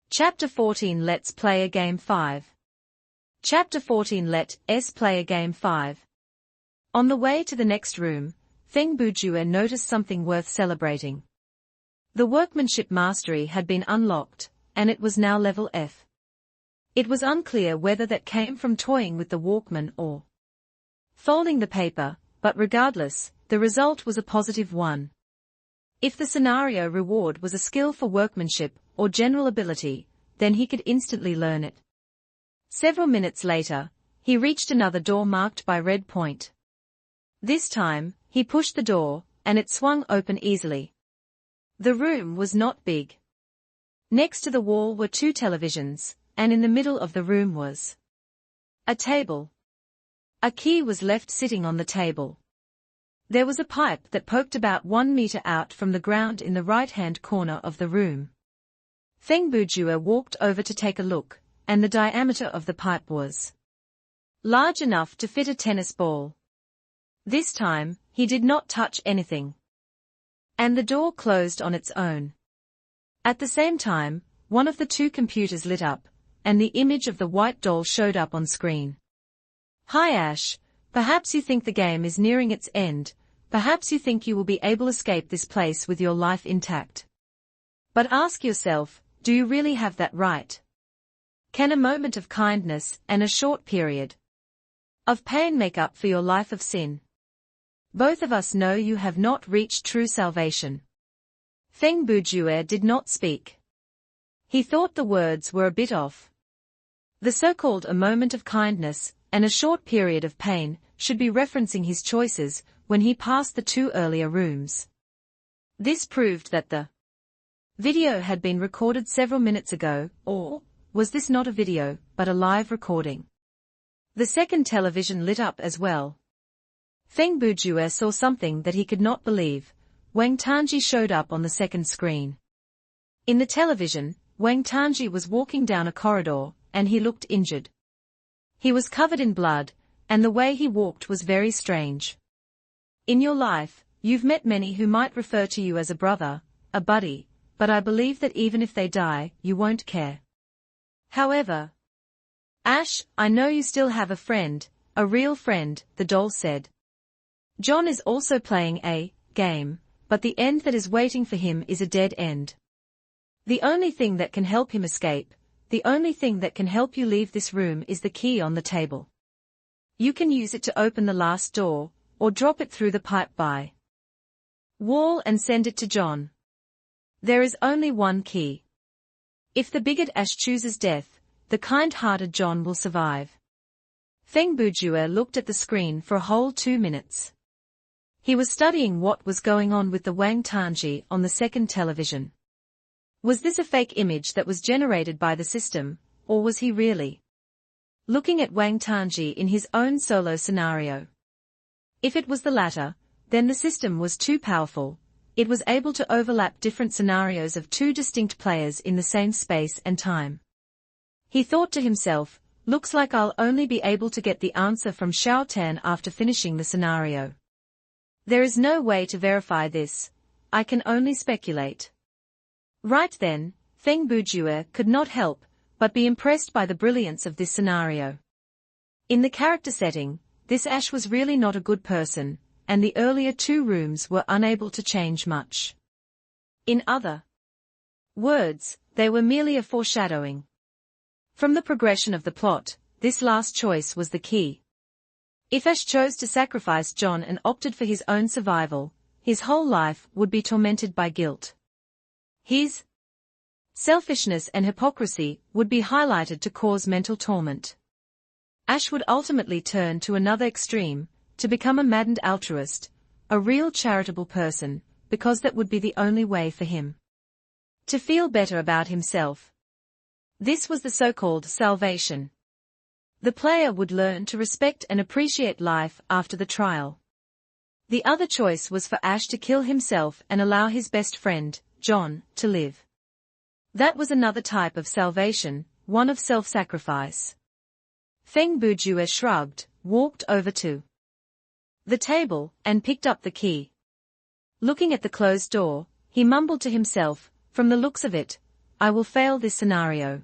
Chapter 14 Let's play a game 5. Chapter 14 Let's play a game 5. On the way to the next room, Feng Bujue noticed something worth celebrating. The workmanship mastery had been unlocked, and it was now level F. It was unclear whether that came from toying with the Walkman or folding the paper, but regardless, the result was a positive one. If the scenario reward was a skill for workmanship or general ability, then he could instantly learn it. Several minutes later, he reached another door marked by red point. This time, he pushed the door, and it swung open easily. The room was not big. Next to the wall were 2 televisions, and in the middle of the room was a table. A key was left sitting on the table. There was a pipe that poked about 1 meter out from the ground in the right-hand corner of the room. Feng Bujue walked over to take a look, and the diameter of the pipe was large enough to fit a tennis ball. This time, he did not touch anything. And the door closed on its own. At the same time, one of the 2 computers lit up, and the image of the white doll showed up on screen. Hi Ash, perhaps you think the game is nearing its end, perhaps you think you will be able to escape this place with your life intact. But ask yourself, do you really have that right? Can a moment of kindness and a short period of pain make up for your life of sin? Both of us know you have not reached true salvation. Feng Bujue did not speak. He thought the words were a bit off. The so-called a moment of kindness and a short period of pain should be referencing his choices when he passed the 2 earlier rooms. This proved that the video had been recorded several minutes ago, or was this not a video, but a live recording? The second television lit up as well. Feng Bujue saw something that he could not believe. Wang Tanji showed up on the second screen. In the television, Wang Tanji was walking down a corridor, and he looked injured. He was covered in blood, and the way he walked was very strange. In your life, you've met many who might refer to you as a brother, a buddy, but I believe that even if they die, you won't care. However, Ash, I know you still have a friend, a real friend, the doll said. John is also playing a game, but the end that is waiting for him is a dead end. The only thing that can help him escape, the only thing that can help you leave this room is the key on the table. You can use it to open the last door, or drop it through the pipe by wall and send it to John. There is only one key. If the bigot Ash chooses death, the kind-hearted John will survive. Feng Bujue looked at the screen for a whole 2 minutes. He was studying what was going on with the Wang Tanji on the second television. Was this a fake image that was generated by the system, or was he really looking at Wang Tanji in his own solo scenario? If it was the latter, then the system was too powerful. It was able to overlap different scenarios of 2 distinct players in the same space and time. He thought to himself, looks like I'll only be able to get the answer from Xiao Tan after finishing the scenario. There is no way to verify this. I can only speculate. Right then, Feng Bujue could not help but be impressed by the brilliance of this scenario. In the character setting, this Ash was really not a good person, and the earlier 2 rooms were unable to change much. In other words, they were merely a foreshadowing. From the progression of the plot, this last choice was the key. If Ash chose to sacrifice John and opted for his own survival, his whole life would be tormented by guilt. His selfishness and hypocrisy would be highlighted to cause mental torment. Ash would ultimately turn to another extreme, to become a maddened altruist, a real charitable person, because that would be the only way for him to feel better about himself. This was the so-called salvation. The player would learn to respect and appreciate life after the trial. The other choice was for Ash to kill himself and allow his best friend, John, to live. That was another type of salvation, one of self-sacrifice. Feng Bujue shrugged, walked over to the table, and picked up the key. Looking at the closed door, he mumbled to himself, "From the looks of it, I will fail this scenario."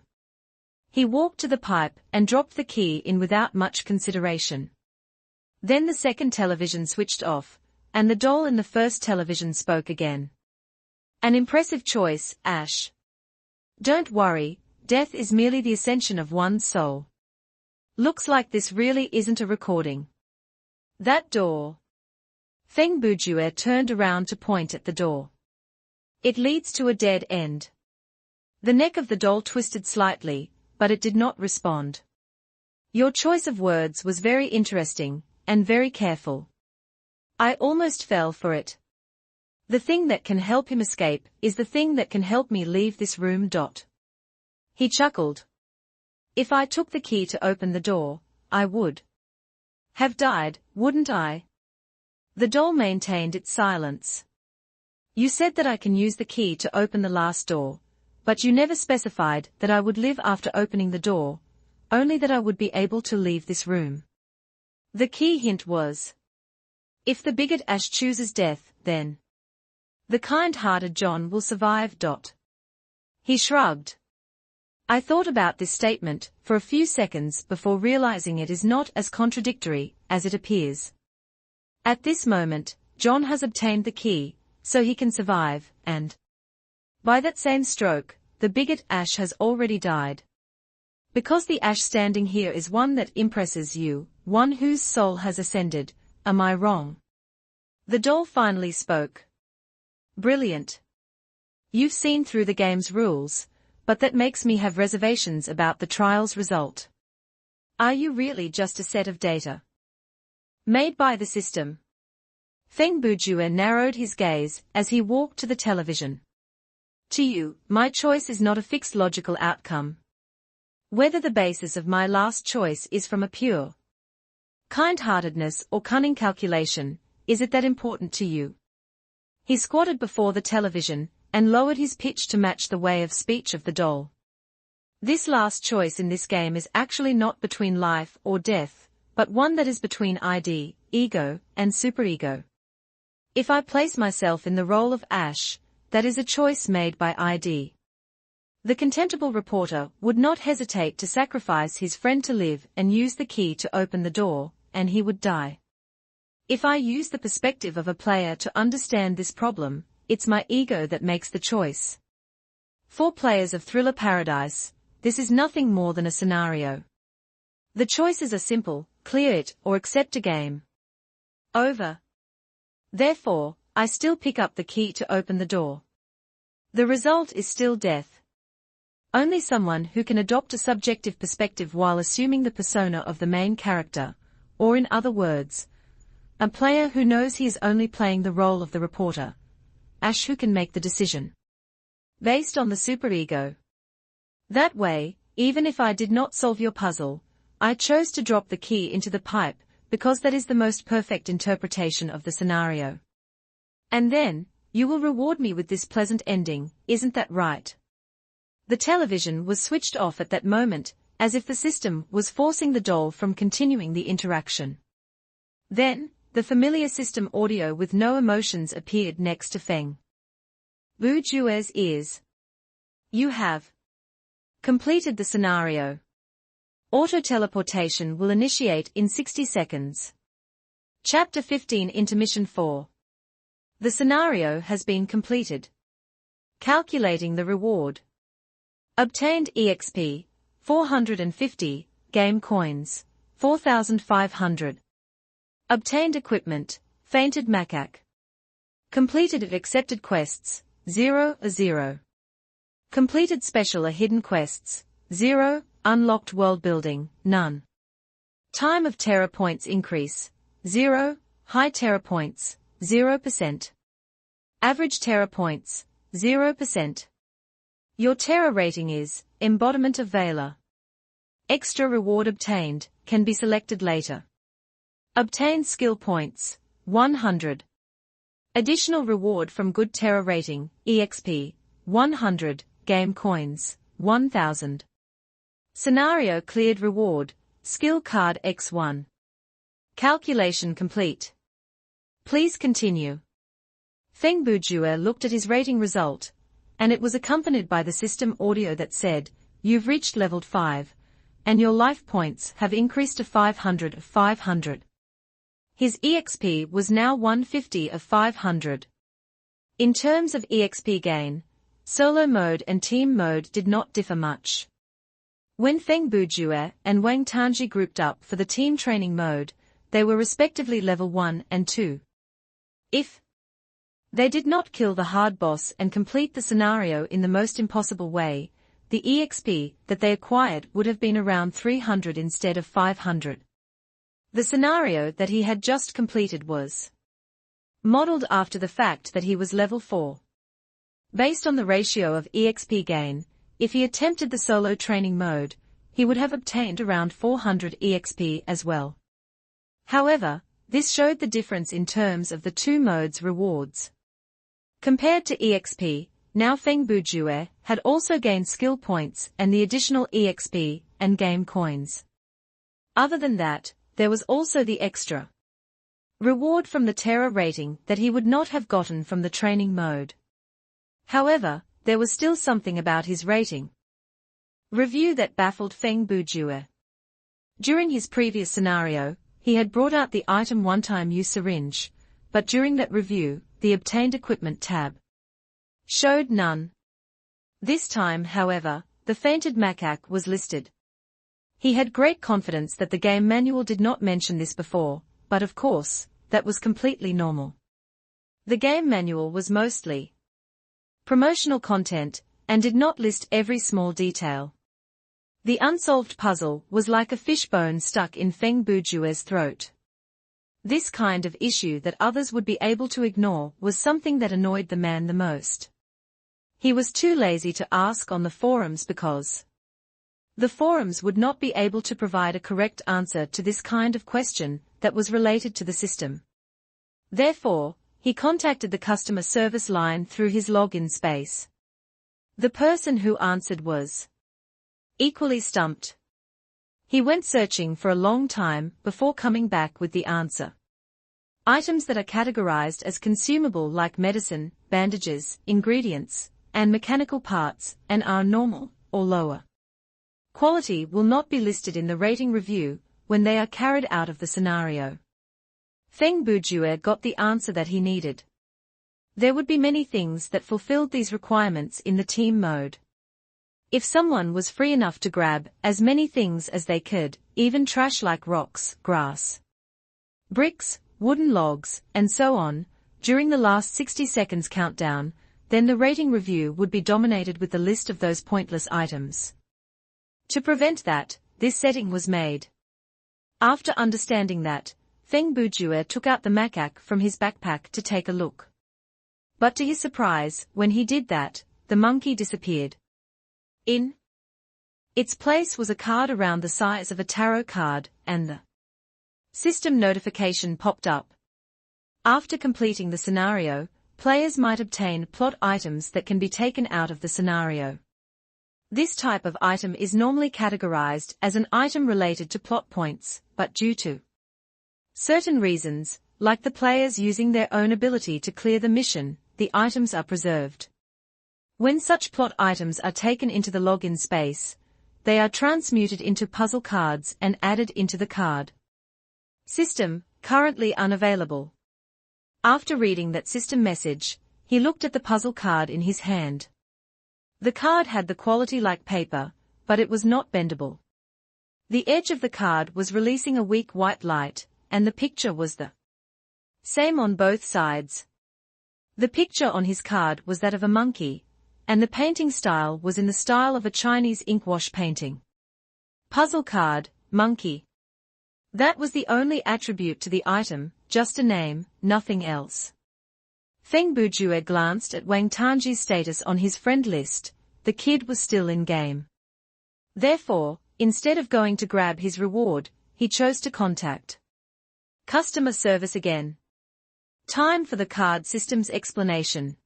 He walked to the pipe and dropped the key in without much consideration. Then the second television switched off, and the doll in the first television spoke again. "An impressive choice, Ash. Don't worry, death is merely the ascension of one's soul. Looks like this really isn't a recording." That door. Feng Bujue turned around to point at the door. "It leads to a dead end." The neck of the doll twisted slightly, but it did not respond. "Your choice of words was very interesting, and very careful. I almost fell for it. The thing that can help him escape is the thing that can help me leave this room. He chuckled. "If I took the key to open the door, I would have died, wouldn't I?" The doll maintained its silence. "You said that I can use the key to open the last door, but you never specified that I would live after opening the door, only that I would be able to leave this room." The key hint was, if the bigot Ash chooses death, then the kind-hearted John will survive. He shrugged. "I thought about this statement for a few seconds before realizing it is not as contradictory as it appears. At this moment, John has obtained the key, so he can survive, and by that same stroke, the bigot Ash has already died. Because the Ash standing here is one that impresses you, one whose soul has ascended, am I wrong?" The doll finally spoke. "Brilliant. You've seen through the game's rules, but that makes me have reservations about the trial's result. Are you really just a set of data made by the system?" Feng Bujue narrowed his gaze as he walked to the television. "To you, my choice is not a fixed logical outcome. Whether the basis of my last choice is from a pure kind-heartedness or cunning calculation, is it that important to you?" He squatted before the television and lowered his pitch to match the way of speech of the doll. "This last choice in this game is actually not between life or death, but one that is between ID, ego, and superego. If I place myself in the role of Ash, that is a choice made by ID. The contemptible reporter would not hesitate to sacrifice his friend to live and use the key to open the door, and he would die. If I use the perspective of a player to understand this problem, it's my ego that makes the choice. For players of Thriller Paradise, this is nothing more than a scenario. The choices are simple: clear it or accept a game over. Therefore, I still pick up the key to open the door. The result is still death. Only someone who can adopt a subjective perspective while assuming the persona of the main character, or in other words, a player who knows he is only playing the role of the reporter, Ash, who can make the decision based on the superego. That way, even if I did not solve your puzzle, I chose to drop the key into the pipe, because that is the most perfect interpretation of the scenario. And then, you will reward me with this pleasant ending, isn't that right?" The television was switched off at that moment, as if the system was forcing the doll from continuing the interaction. Then, the familiar system audio with no emotions appeared next to Feng Bujue's ears. "You have completed the scenario. Auto-teleportation will initiate in 60 seconds. Chapter 15 Intermission 4. The scenario has been completed. Calculating the reward. Obtained EXP, 450, game coins, 4,500. Obtained equipment, fainted macaque. Completed of accepted quests, 0. Completed special or hidden quests, 0. Unlocked world building, none. Time of terror points increase, 0, high terror points, 0%. Average terror points, 0%. Your terror rating is, embodiment of Valor. Extra reward obtained, can be selected later. Obtain skill points, 100. Additional reward from good terror rating, EXP, 100, game coins, 1000. Scenario cleared reward, skill card X1. Calculation complete. Please continue. Feng Bujue looked at his rating result, and it was accompanied by the system audio that said, "You've reached level 5, and your life points have increased to 500 of 500. His EXP was now 150 of 500. In terms of EXP gain, solo mode and team mode did not differ much. When Feng Bujue and Wang Tanji grouped up for the team training mode, they were respectively level 1 and 2. If they did not kill the hard boss and complete the scenario in the most impossible way, the EXP that they acquired would have been around 300 instead of 500. The scenario that he had just completed was modeled after the fact that he was level 4. Based on the ratio of EXP gain, if he attempted the solo training mode, he would have obtained around 400 EXP as well. However, this showed the difference in terms of the two modes' rewards. Compared to EXP, now Feng Bujue had also gained skill points and the additional EXP and game coins. Other than that, there was also the extra reward from the terror rating that he would not have gotten from the training mode. However, there was still something about his rating review that baffled Feng Bujue. During his previous scenario, he had brought out the item one-time use syringe, but during that review, the obtained equipment tab showed none. This time, however, the fainted macaque was listed. He had great confidence that the game manual did not mention this before, but of course, that was completely normal. The game manual was mostly promotional content, and did not list every small detail. The unsolved puzzle was like a fishbone stuck in Feng Bujue's throat. This kind of issue that others would be able to ignore was something that annoyed the man the most. He was too lazy to ask on the forums because the forums would not be able to provide a correct answer to this kind of question that was related to the system. Therefore, he contacted the customer service line through his login space. The person who answered was equally stumped. He went searching for a long time before coming back with the answer. Items that are categorized as consumable like medicine, bandages, ingredients, and mechanical parts, and are normal, or lower quality will not be listed in the rating review when they are carried out of the scenario. Feng Bujue got the answer that he needed. There would be many things that fulfilled these requirements in the team mode. If someone was free enough to grab as many things as they could, even trash like rocks, grass, bricks, wooden logs, and so on, during the last 60 seconds countdown, then the rating review would be dominated with the list of those pointless items. To prevent that, this setting was made. After understanding that, Feng Bujue took out the macaque from his backpack to take a look. But to his surprise, when he did that, the monkey disappeared. In its place was a card around the size of a tarot card, and the system notification popped up. After completing the scenario, players might obtain plot items that can be taken out of the scenario. This type of item is normally categorized as an item related to plot points, but due to certain reasons, like the players using their own ability to clear the mission, the items are preserved. When such plot items are taken into the login space, they are transmuted into puzzle cards and added into the card system, currently unavailable. After reading that system message, he looked at the puzzle card in his hand. The card had the quality like paper, but it was not bendable. The edge of the card was releasing a weak white light, and the picture was the same on both sides. The picture on his card was that of a monkey, and the painting style was in the style of a Chinese inkwash painting. Puzzle card, monkey. That was the only attribute to the item, just a name, nothing else. Feng Bujue glanced at Wang Tanji's status on his friend list. The kid was still in game. Therefore, instead of going to grab his reward, he chose to contact customer service again. Time for the card system's explanation.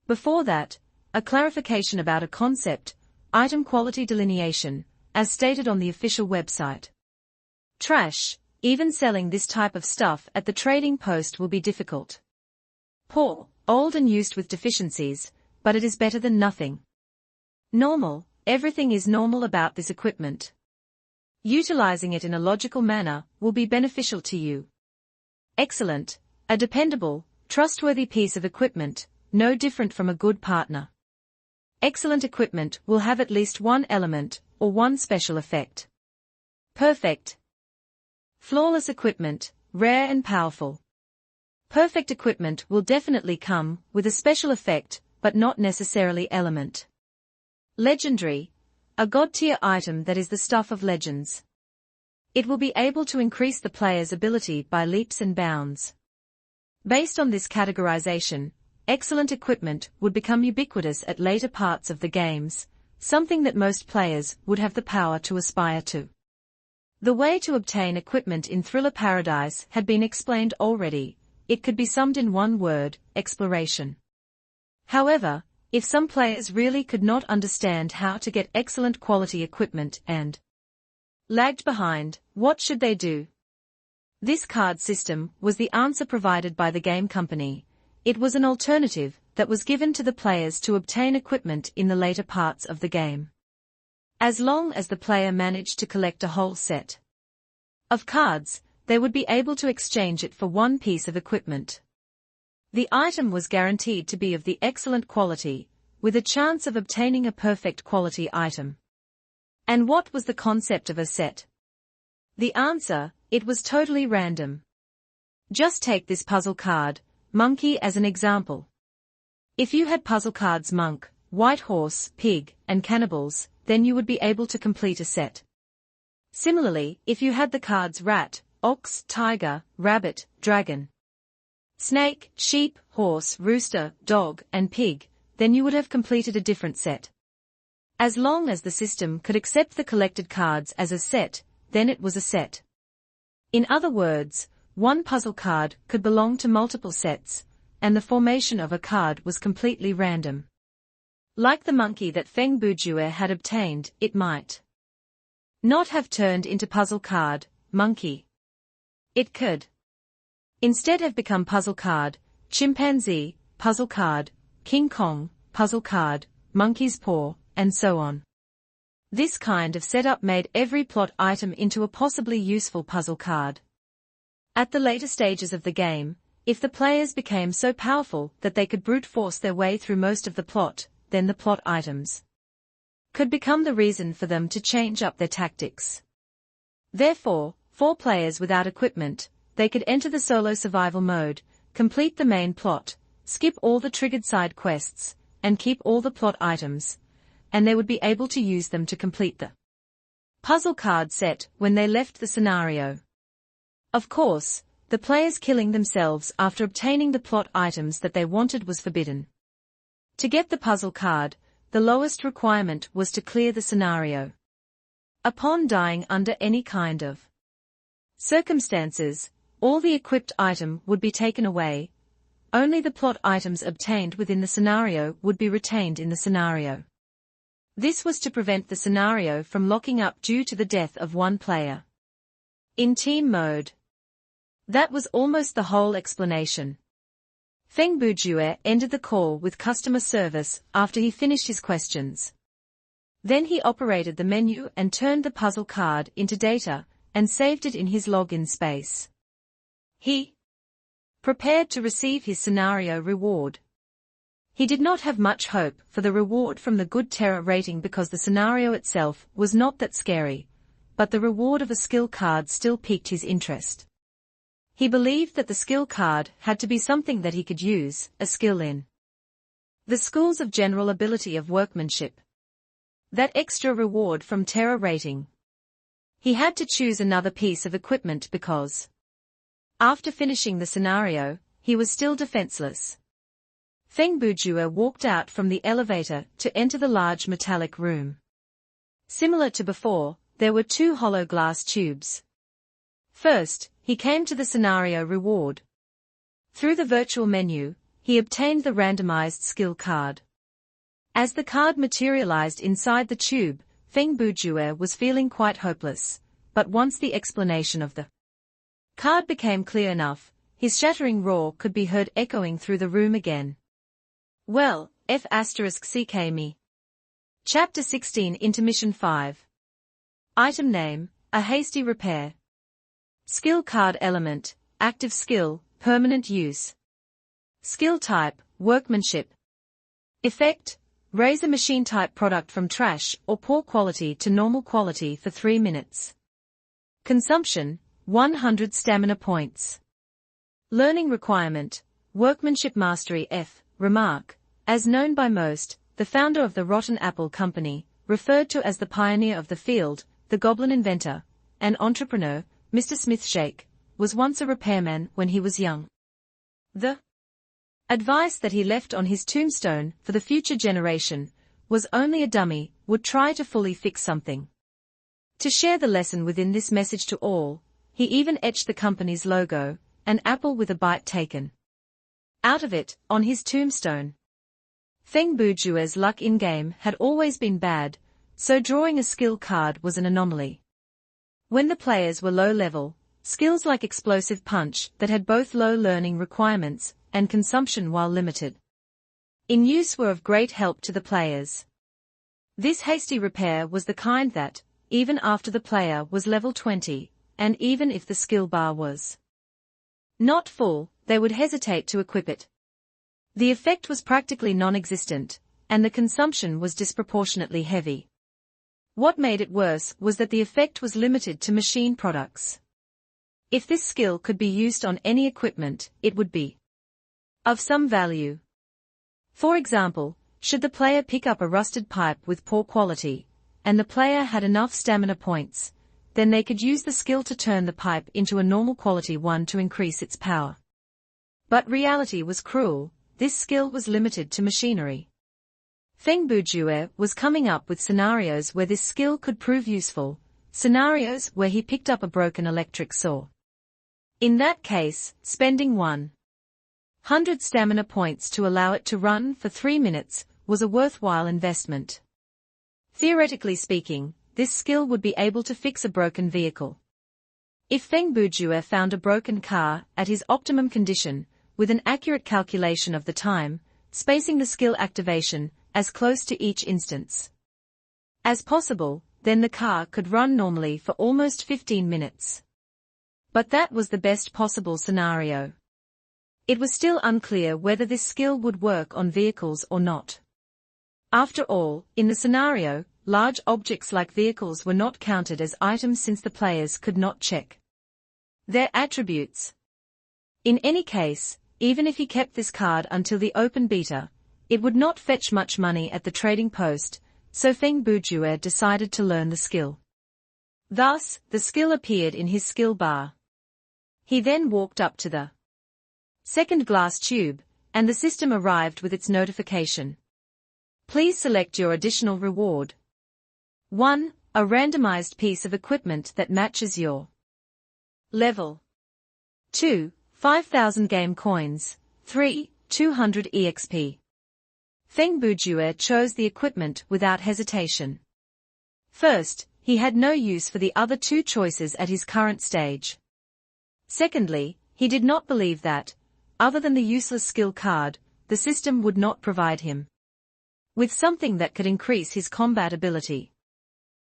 Before that, a clarification about a concept, item quality delineation, as stated on the official website. Trash, even selling this type of stuff at the trading post will be difficult. Poor, old and used with deficiencies, but it is better than nothing. Normal, everything is normal about this equipment. Utilizing it in a logical manner will be beneficial to you. Excellent, a dependable, trustworthy piece of equipment, no different from a good partner. Excellent equipment will have at least one element, or one special effect. Perfect. Flawless equipment, rare and powerful. Perfect equipment will definitely come with a special effect, but not necessarily element. Legendary, a god-tier item that is the stuff of legends. It will be able to increase the player's ability by leaps and bounds. Based on this categorization, excellent equipment would become ubiquitous at later parts of the games, something that most players would have the power to aspire to. The way to obtain equipment in Thriller Paradise had been explained already. It could be summed in one word, exploration. However, if some players really could not understand how to get excellent quality equipment and lagged behind, what should they do? This card system was the answer provided by the game company. It was an alternative that was given to the players to obtain equipment in the later parts of the game. As long as the player managed to collect a whole set of cards, they would be able to exchange it for one piece of equipment. The item was guaranteed to be of the excellent quality, with a chance of obtaining a perfect quality item. And what was the concept of a set? The answer, it was totally random. Just take this puzzle card, Monkey, as an example. If you had puzzle cards Monk, White Horse, Pig, and Cannibals, then you would be able to complete a set. Similarly, if you had the cards Rat, Ox, Tiger, Rabbit, Dragon, Snake, Sheep, Horse, Rooster, Dog, and Pig, then you would have completed a different set. As long as the system could accept the collected cards as a set, then it was a set. In other words, one puzzle card could belong to multiple sets, and the formation of a card was completely random. Like the monkey that Feng Bujue had obtained, it might not have turned into puzzle card, Monkey. It could instead have become puzzle card, Chimpanzee, puzzle card, King Kong, puzzle card, Monkey's Paw, and so on. This kind of setup made every plot item into a possibly useful puzzle card. At the later stages of the game, if the players became so powerful that they could brute force their way through most of the plot, then the plot items could become the reason for them to change up their tactics. Therefore, for players without equipment, they could enter the solo survival mode, complete the main plot, skip all the triggered side quests, and keep all the plot items, and they would be able to use them to complete the puzzle card set when they left the scenario. Of course, the players killing themselves after obtaining the plot items that they wanted was forbidden. To get the puzzle card, the lowest requirement was to clear the scenario. Upon dying under any kind of circumstances, all the equipped item would be taken away. Only the plot items obtained within the scenario would be retained in the scenario. This was to prevent the scenario from locking up due to the death of one player. In team mode. That was almost the whole explanation. Feng Bujue ended the call with customer service after he finished his questions. Then he operated the menu and turned the puzzle card into data, and saved it in his login space. He prepared to receive his scenario reward. He did not have much hope for the reward from the good terror rating because the scenario itself was not that scary, but the reward of a skill card still piqued his interest. He believed that the skill card had to be something that he could use, a skill in the schools of general ability of workmanship. That extra reward from terror rating He had to choose another piece of equipment because, after finishing the scenario, he was still defenseless. Feng Bujue walked out from the elevator to enter the large metallic room. Similar to before, there were two hollow glass tubes. First, he came to the scenario reward. Through the virtual menu, he obtained the randomized skill card. As the card materialized inside the tube, Feng Bujue was feeling quite hopeless, but once the explanation of the card became clear enough, his shattering roar could be heard echoing through the room again. Well, F***ck me. Chapter 16 Intermission 5. Item name, a hasty repair. Skill card element, active skill, permanent use. Skill type, workmanship. Effect, raise a machine type product from trash or poor quality to normal quality for 3 minutes. Consumption, 100 stamina points. Learning requirement, workmanship mastery F. Remark, as known by most, the founder of the Rotten Apple Company, referred to as the pioneer of the field, the goblin inventor, and entrepreneur, Mr. Smithshake, was once a repairman when he was young. The advice that he left on his tombstone for the future generation was only a dummy would try to fully fix something. To share the lesson within this message to all, he even etched the company's logo, an apple with a bite taken out of it, on his tombstone. Feng Bujue's luck in-game had always been bad, so drawing a skill card was an anomaly. When the players were low-level, skills like explosive punch that had both low learning requirements and consumption while limited in use were of great help to the players. This hasty repair was the kind that, even after the player was level 20, and even if the skill bar was not full, they would hesitate to equip it. The effect was practically non-existent, and the consumption was disproportionately heavy. What made it worse was that the effect was limited to machine products. If this skill could be used on any equipment, it would be of some value. For example, should the player pick up a rusted pipe with poor quality, and the player had enough stamina points, then they could use the skill to turn the pipe into a normal quality one to increase its power. But reality was cruel, this skill was limited to machinery. Feng Bujue was coming up with scenarios where this skill could prove useful, scenarios where he picked up a broken electric saw. In that case, spending 100 stamina points to allow it to run for 3 minutes was a worthwhile investment. Theoretically speaking, this skill would be able to fix a broken vehicle. If Feng Bujue found a broken car at his optimum condition, with an accurate calculation of the time, spacing the skill activation as close to each instance as possible, then the car could run normally for almost 15 minutes. But that was the best possible scenario. It was still unclear whether this skill would work on vehicles or not. After all, in the scenario, large objects like vehicles were not counted as items since the players could not check their attributes. In any case, even if he kept this card until the open beta, it would not fetch much money at the trading post, so Feng Bujue decided to learn the skill. Thus, the skill appeared in his skill bar. He then walked up to the second glass tube, and the system arrived with its notification. Please select your additional reward. 1. A randomized piece of equipment that matches your level. 2. 5,000 game coins. 3. 200 EXP. Feng Bujue chose the equipment without hesitation. First, he had no use for the other two choices at his current stage. Secondly, he did not believe that, other than the useless skill card, the system would not provide him with something that could increase his combat ability.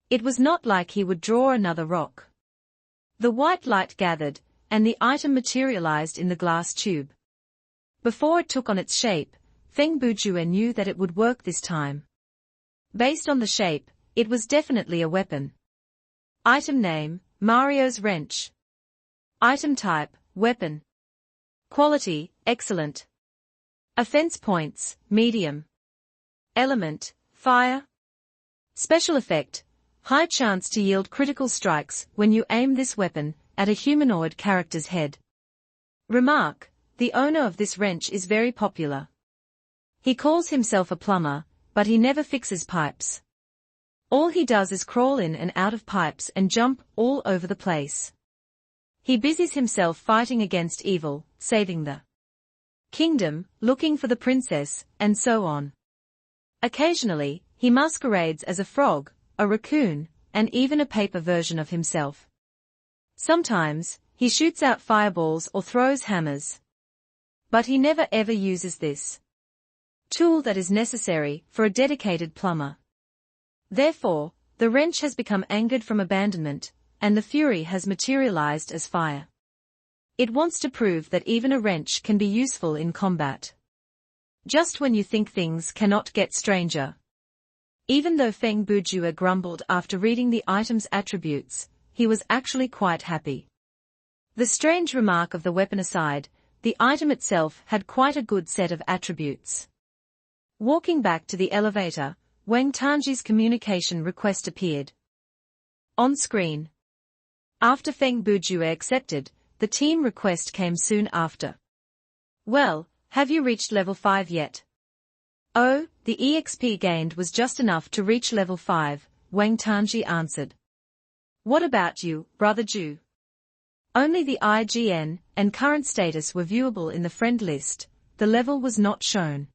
It was not like he would draw another rock. The white light gathered, and the item materialized in the glass tube. Before it took on its shape, Feng Bujue knew that it would work this time. Based on the shape, it was definitely a weapon. Item name, Mario's wrench. Item type, weapon. Quality, excellent. Offense points, medium. Element, fire. Special effect, High chance to yield critical strikes when you aim this weapon at a humanoid character's head. Remark: the owner of this wrench is very popular. He calls himself a plumber, but he never fixes pipes. All he does is crawl in and out of pipes and jump all over the place. He busies himself fighting against evil, saving the kingdom, looking for the princess, and so on. Occasionally, he masquerades as a frog, a raccoon, and even a paper version of himself. Sometimes, he shoots out fireballs or throws hammers. But he never ever uses this tool that is necessary for a dedicated plumber. Therefore, the wrench has become angered from abandonment, and the fury has materialized as fire. It wants to prove that even a wrench can be useful in combat. Just when you think things cannot get stranger. Even though Feng Bujue grumbled after reading the item's attributes, he was actually quite happy. The strange remark of the weapon aside, the item itself had quite a good set of attributes. Walking back to the elevator, Wang Tanji's communication request appeared on screen. After Feng Bujue accepted, the team request came soon after. Well, have you reached level 5 yet? Oh, the EXP gained was just enough to reach level 5, Wang Tanji answered. What about you, Brother Ju? Only the IGN and current status were viewable in the friend list, the level was not shown.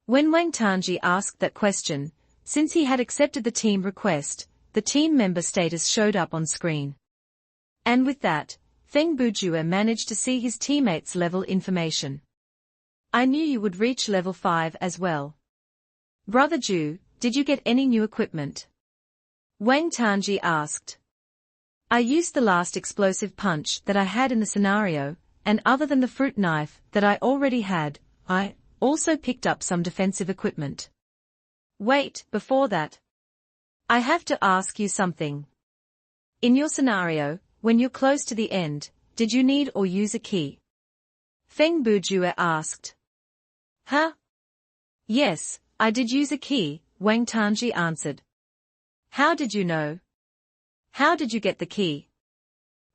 When Wang Tanji asked that question, since he had accepted the team request, the team member status showed up on screen. And with that, Feng Bujue managed to see his teammates' level information. I knew you would reach level 5 as well. Brother Ju, did you get any new equipment? Wang Tanji asked. I used the last explosive punch that I had in the scenario, and other than the fruit knife that I already had, I also picked up some defensive equipment. Wait, before that, I have to ask you something. In your scenario, when you're close to the end, did you need or use a key? Feng Bujue asked. Huh? Yes, I did use a key, Wang Tanji answered. How did you know? How did you get the key?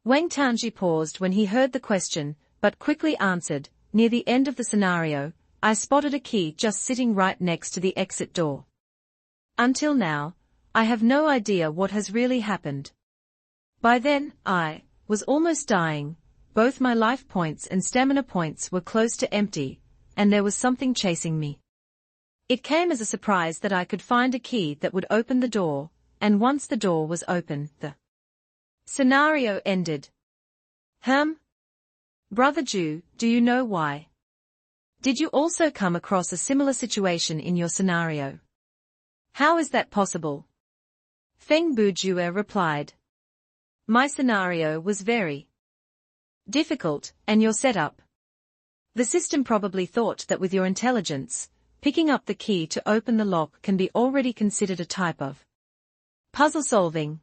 Wang Tanji paused when he heard the question, but quickly answered, near the end of the scenario, I spotted a key just sitting right next to the exit door. Until now, I have no idea what has really happened. By then, I was almost dying, both my life points and stamina points were close to empty, and there was something chasing me. It came as a surprise that I could find a key that would open the door, and once the door was open, the scenario ended. Brother Ju, do you know why? Did you also come across a similar situation in your scenario? How is that possible? Feng Bujue replied. My scenario was very difficult, and your setup. The system probably thought that with your intelligence, picking up the key to open the lock can be already considered a type of puzzle solving.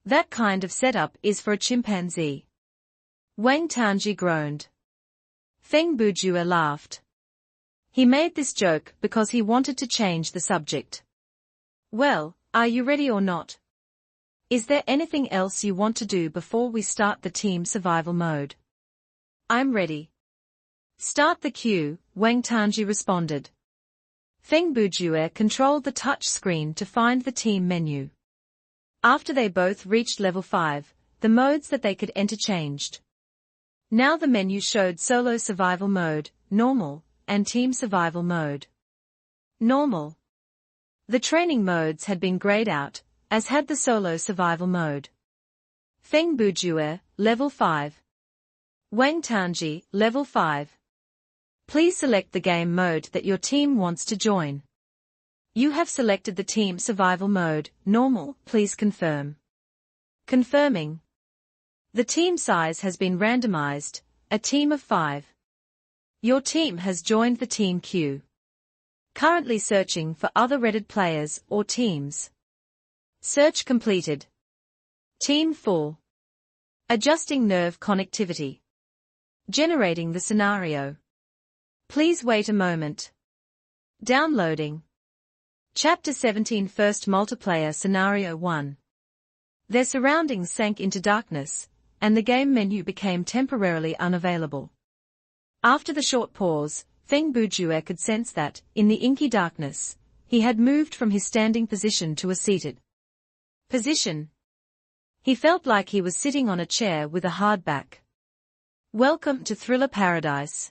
That kind of setup is for a chimpanzee. Wang Tanji groaned. Feng Bujue laughed. He made this joke because he wanted to change the subject. Well, are you ready or not? Is there anything else you want to do before we start the team survival mode? I'm ready. Start the queue, Wang Tanji responded. Feng Bujue controlled the touch screen to find the team menu. After they both reached level 5, the modes that they could enter changed. Now the menu showed solo survival mode, normal, and team survival mode. Normal. The training modes had been grayed out, as had the solo survival mode. Feng Bujue, level 5. Wang Tanji, level 5. Please select the game mode that your team wants to join. You have selected the team survival mode, normal, please confirm. Confirming. The team size has been randomized, a team of 5. Your team has joined the team queue. Currently searching for other Reddit players or teams. Search completed. Team full. Adjusting nerve connectivity. Generating the scenario. Please wait a moment. Downloading. Chapter 17 First Multiplayer Scenario 1. Their surroundings sank into darkness, and the game menu became temporarily unavailable. After the short pause, Feng Bujue could sense that, in the inky darkness, he had moved from his standing position to a seated position. He felt like he was sitting on a chair with a hard back. Welcome to Thriller Paradise.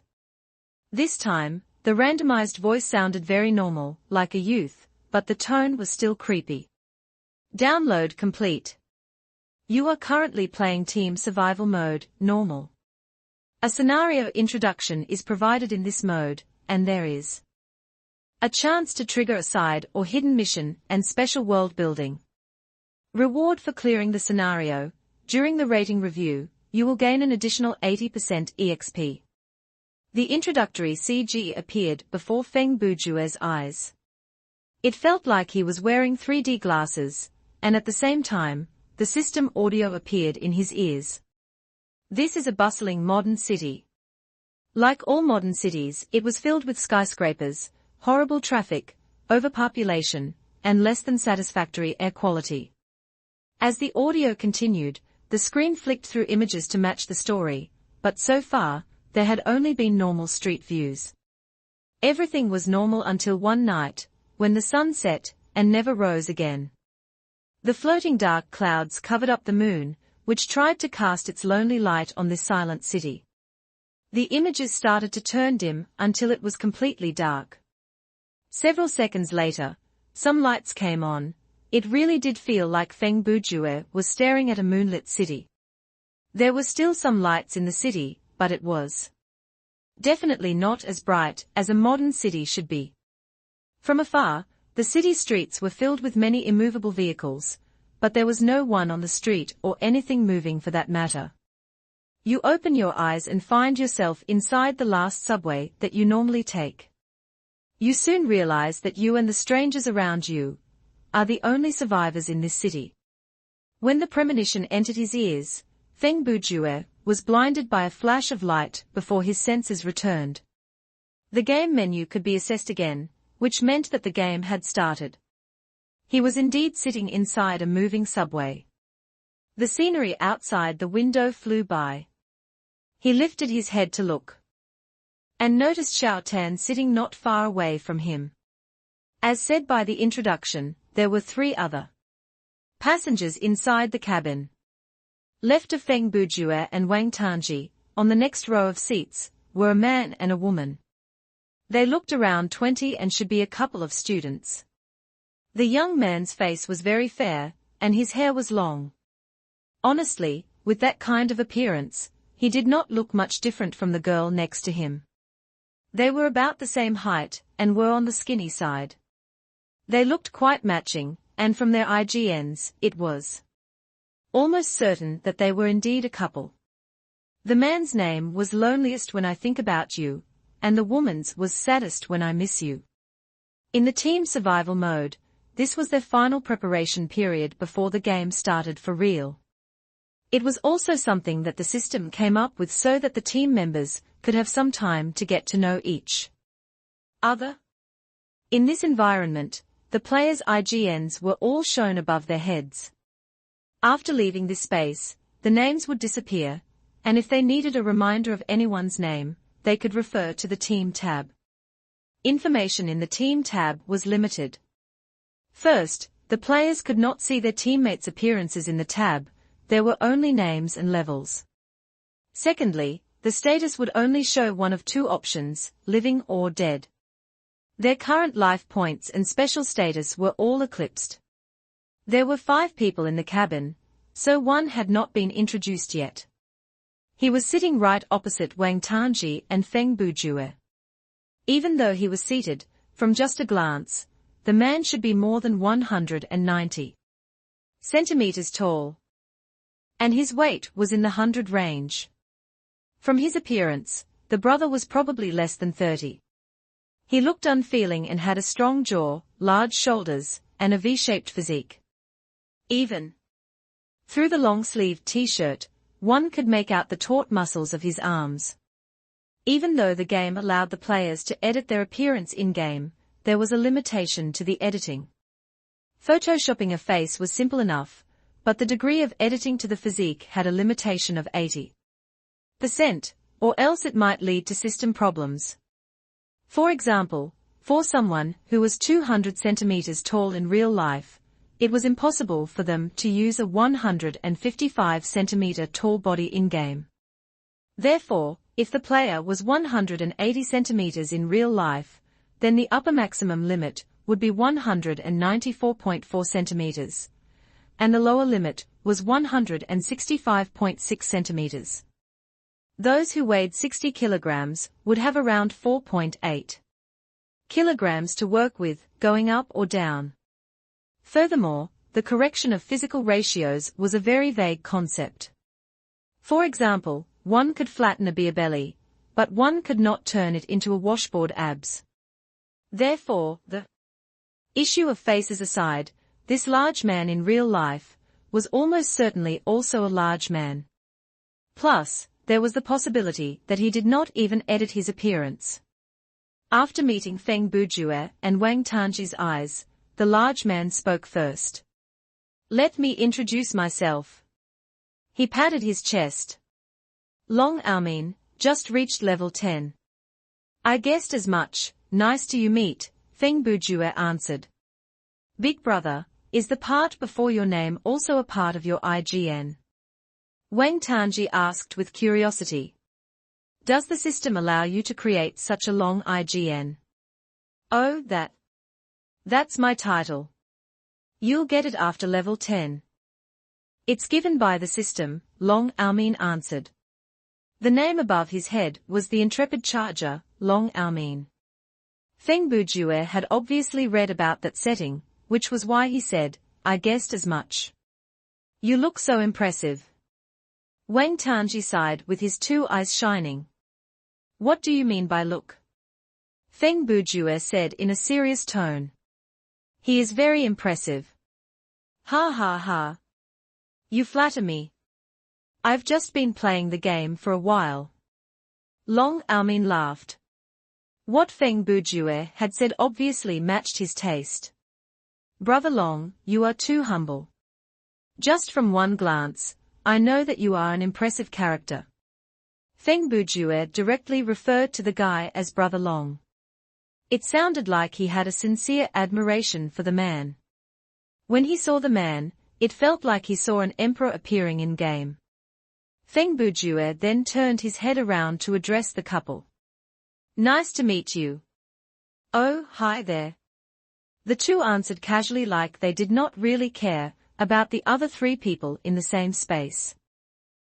This time, the randomized voice sounded very normal, like a youth, but the tone was still creepy. Download complete. You are currently playing Team Survival Mode, Normal. A scenario introduction is provided in this mode, and there is a chance to trigger a side or hidden mission and special world building. Reward for clearing the scenario. During the rating review, you will gain an additional 80% EXP. The introductory CG appeared before Feng Bujue's eyes. It felt like he was wearing 3D glasses, and at the same time, the system audio appeared in his ears. This is a bustling modern city. Like all modern cities, it was filled with skyscrapers, horrible traffic, overpopulation, and less than satisfactory air quality. As the audio continued, the screen flicked through images to match the story, but so far, there had only been normal street views. Everything was normal until one night, when the sun set, and never rose again. The floating dark clouds covered up the moon, which tried to cast its lonely light on this silent city. The images started to turn dim until it was completely dark. Several seconds later, some lights came on. It really did feel like Feng Bujue was staring at a moonlit city. There were still some lights in the city, but it was definitely not as bright as a modern city should be. From afar, the city streets were filled with many immovable vehicles, but there was no one on the street or anything moving for that matter. You open your eyes and find yourself inside the last subway that you normally take. You soon realize that you and the strangers around you are the only survivors in this city. When the premonition entered his ears, Feng Bujue was blinded by a flash of light before his senses returned. The game menu could be accessed again, which meant that the game had started. He was indeed sitting inside a moving subway. The scenery outside the window flew by. He lifted his head to look, and noticed Xiao Tan sitting not far away from him. As said by the introduction, there were 3 other passengers inside the cabin. Left of Feng Bujue and Wang Tanji, on the next row of seats, were a man and a woman. They looked around 20 and should be a couple of students. The young man's face was very fair, and his hair was long. Honestly, with that kind of appearance, he did not look much different from the girl next to him. They were about the same height, and were on the skinny side. They looked quite matching, and from their IGNs, it was almost certain that they were indeed a couple. The man's name was Loneliest When I Think About You, and the woman's was Saddest When I Miss You. In the team survival mode, this was their final preparation period before the game started for real. It was also something that the system came up with so that the team members could have some time to get to know each other. In this environment, the players' IGNs were all shown above their heads. After leaving this space, the names would disappear, and if they needed a reminder of anyone's name, they could refer to the Team tab. Information in the Team tab was limited. First, the players could not see their teammates' appearances in the tab, there were only names and levels. Secondly, the status would only show one of 2 options, living or dead. Their current life points and special status were all eclipsed. There were 5 people in the cabin, so one had not been introduced yet. He was sitting right opposite Wang Tanji and Feng Bujue. Even though he was seated, from just a glance, the man should be more than 190 centimeters tall, and his weight was in the 100 range. From his appearance, the brother was probably less than 30. He looked unfeeling and had a strong jaw, large shoulders, and a V-shaped physique. Even through the long-sleeved t-shirt, one could make out the taut muscles of his arms. Even though the game allowed the players to edit their appearance in-game, there was a limitation to the editing. Photoshopping a face was simple enough, but the degree of editing to the physique had a limitation of 80%, or else it might lead to system problems. For example, for someone who was 200 centimeters tall in real life, it was impossible for them to use a 155 centimeter tall body in-game. Therefore, if the player was 180 centimeters in real life, then the upper maximum limit would be 194.4 centimeters, and the lower limit was 165.6 centimeters. Those who weighed 60 kilograms would have around 4.8 kilograms to work with, going up or down. Furthermore, the correction of physical ratios was a very vague concept. For example, one could flatten a beer belly, but one could not turn it into a washboard abs. Therefore, the issue of faces aside, this large man in real life was almost certainly also a large man. Plus, there was the possibility that he did not even edit his appearance. After meeting Feng Bujue and Wang Tanji's eyes, the large man spoke first. "Let me introduce myself." He patted his chest. "Long Almin, just reached level 10. "I guessed as much, nice to you meet," Feng Bujue answered. "Big brother, is the part before your name also a part of your IGN?" Wang Tanji asked with curiosity. "Does the system allow you to create such a long IGN?" "Oh, that's my title. You'll get it after level 10. It's given by the system," Long Almin answered. The name above his head was the intrepid charger, Long Almin. Feng Bujue had obviously read about that setting, which was why he said, "I guessed as much. You look so impressive." Wang Tanji sighed with his two eyes shining. "What do you mean by look?" Feng Bujue said in a serious tone. "He is very impressive." "Ha ha ha. You flatter me. I've just been playing the game for a while." Long Almin laughed. What Feng Bujue had said obviously matched his taste. "Brother Long, you are too humble. Just from one glance, I know that you are an impressive character." Feng Bujue directly referred to the guy as Brother Long. It sounded like he had a sincere admiration for the man. When he saw the man, it felt like he saw an emperor appearing in-game. Feng Bujue then turned his head around to address the couple. "Nice to meet you." "Oh, hi there." The two answered casually like they did not really care about the other three people in the same space.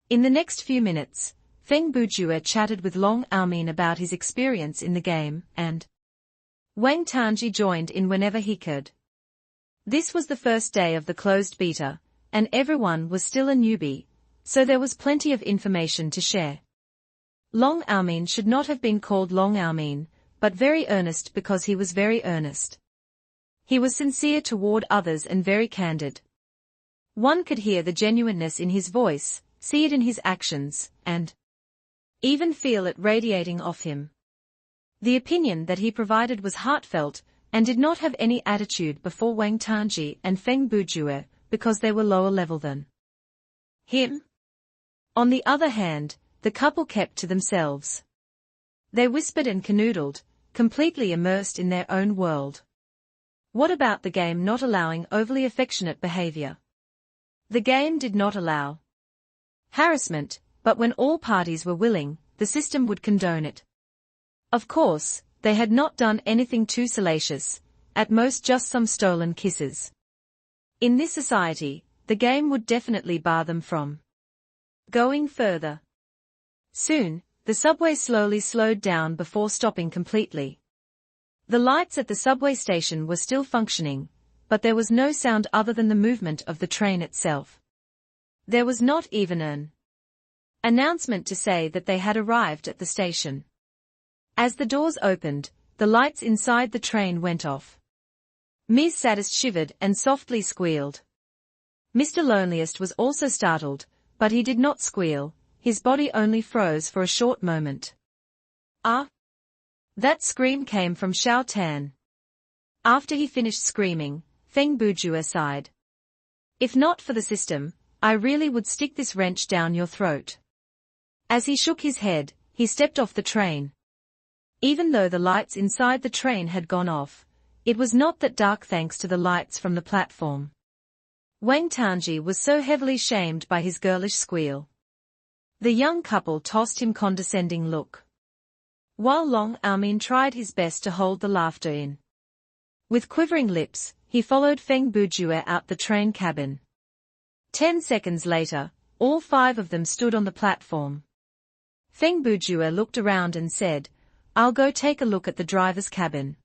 In the next few minutes, Feng Bujue chatted with Long Almin about his experience in the game, and Wang Tanji joined in whenever he could. This was the first day of the closed beta, and everyone was still a newbie, so there was plenty of information to share. Long Almin should not have been called Long Almin, but very earnest because he was very earnest. He was sincere toward others and very candid. One could hear the genuineness in his voice, see it in his actions, and even feel it radiating off him. The opinion that he provided was heartfelt, and did not have any attitude before Wang Tanji and Feng Bujue, because they were lower level than him. On the other hand, the couple kept to themselves. They whispered and canoodled, completely immersed in their own world. What about the game not allowing overly affectionate behavior? The game did not allow harassment, but when all parties were willing, the system would condone it. Of course, they had not done anything too salacious, at most just some stolen kisses. In this society, the game would definitely bar them from going further. Soon, the subway slowly slowed down before stopping completely. The lights at the subway station were still functioning, but there was no sound other than the movement of the train itself. There was not even an announcement to say that they had arrived at the station. As the doors opened, the lights inside the train went off. Ms. Saddest shivered and softly squealed. Mr. Loneliest was also startled, but he did not squeal, his body only froze for a short moment. Ah! That scream came from Xiao Tan. After he finished screaming, Feng Bujue sighed. If not for the system, I really would stick this wrench down your throat. As he shook his head, he stepped off the train. Even though the lights inside the train had gone off, it was not that dark thanks to the lights from the platform. Wang Tanji was so heavily shamed by his girlish squeal. The young couple tossed him condescending look, while Long Amin tried his best to hold the laughter in. With quivering lips, he followed Feng Bujue out the train cabin. 10 seconds later, all 5 of them stood on the platform. Feng Bujue looked around and said, I'll go take a look at the driver's cabin.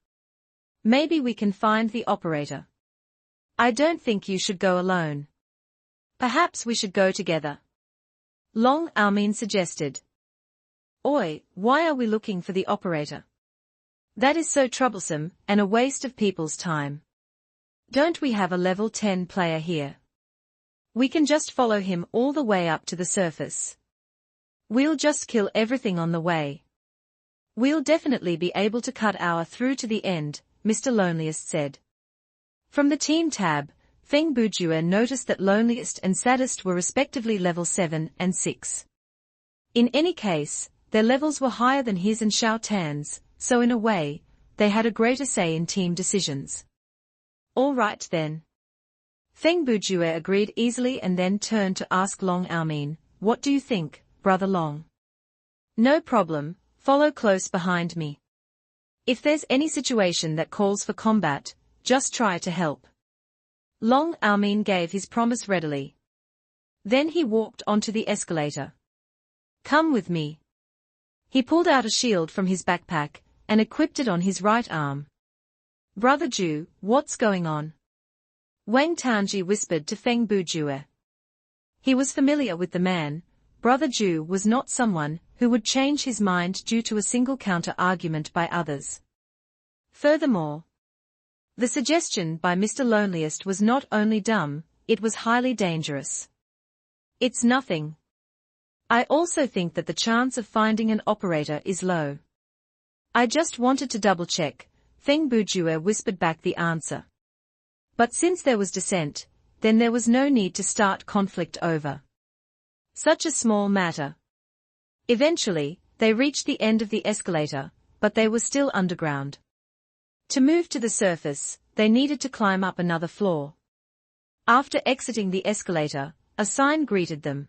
Maybe we can find the operator. I don't think you should go alone. Perhaps we should go together. Long Amin suggested. Oi, why are we looking for the operator? That is so troublesome and a waste of people's time. Don't we have a level 10 player here? We can just follow him all the way up to the surface. We'll just kill everything on the way. We'll definitely be able to cut our through to the end, Mr. Loneliest said. From the team tab, Feng Bujue noticed that Loneliest and Saddest were respectively level 7 and 6. In any case, their levels were higher than his and Xiao Tan's, so in a way, they had a greater say in team decisions. All right then. Feng Bujue agreed easily and then turned to ask Long Amin, what do you think, Brother Long? No problem, follow close behind me. If there's any situation that calls for combat, just try to help. Long Amin gave his promise readily. Then he walked onto the escalator. Come with me. He pulled out a shield from his backpack and equipped it on his right arm. Brother Ju, what's going on? Wang Tanji whispered to Feng Bujue. He was familiar with the man. Brother Ju was not someone who would change his mind due to a single counter-argument by others. Furthermore, the suggestion by Mr. Loneliest was not only dumb, it was highly dangerous. It's nothing. I also think that the chance of finding an operator is low. I just wanted to double-check, Feng Bujue whispered back the answer. But since there was dissent, then there was no need to start conflict over such a small matter. Eventually, they reached the end of the escalator, but they were still underground. To move to the surface, they needed to climb up another floor. After exiting the escalator, a sign greeted them.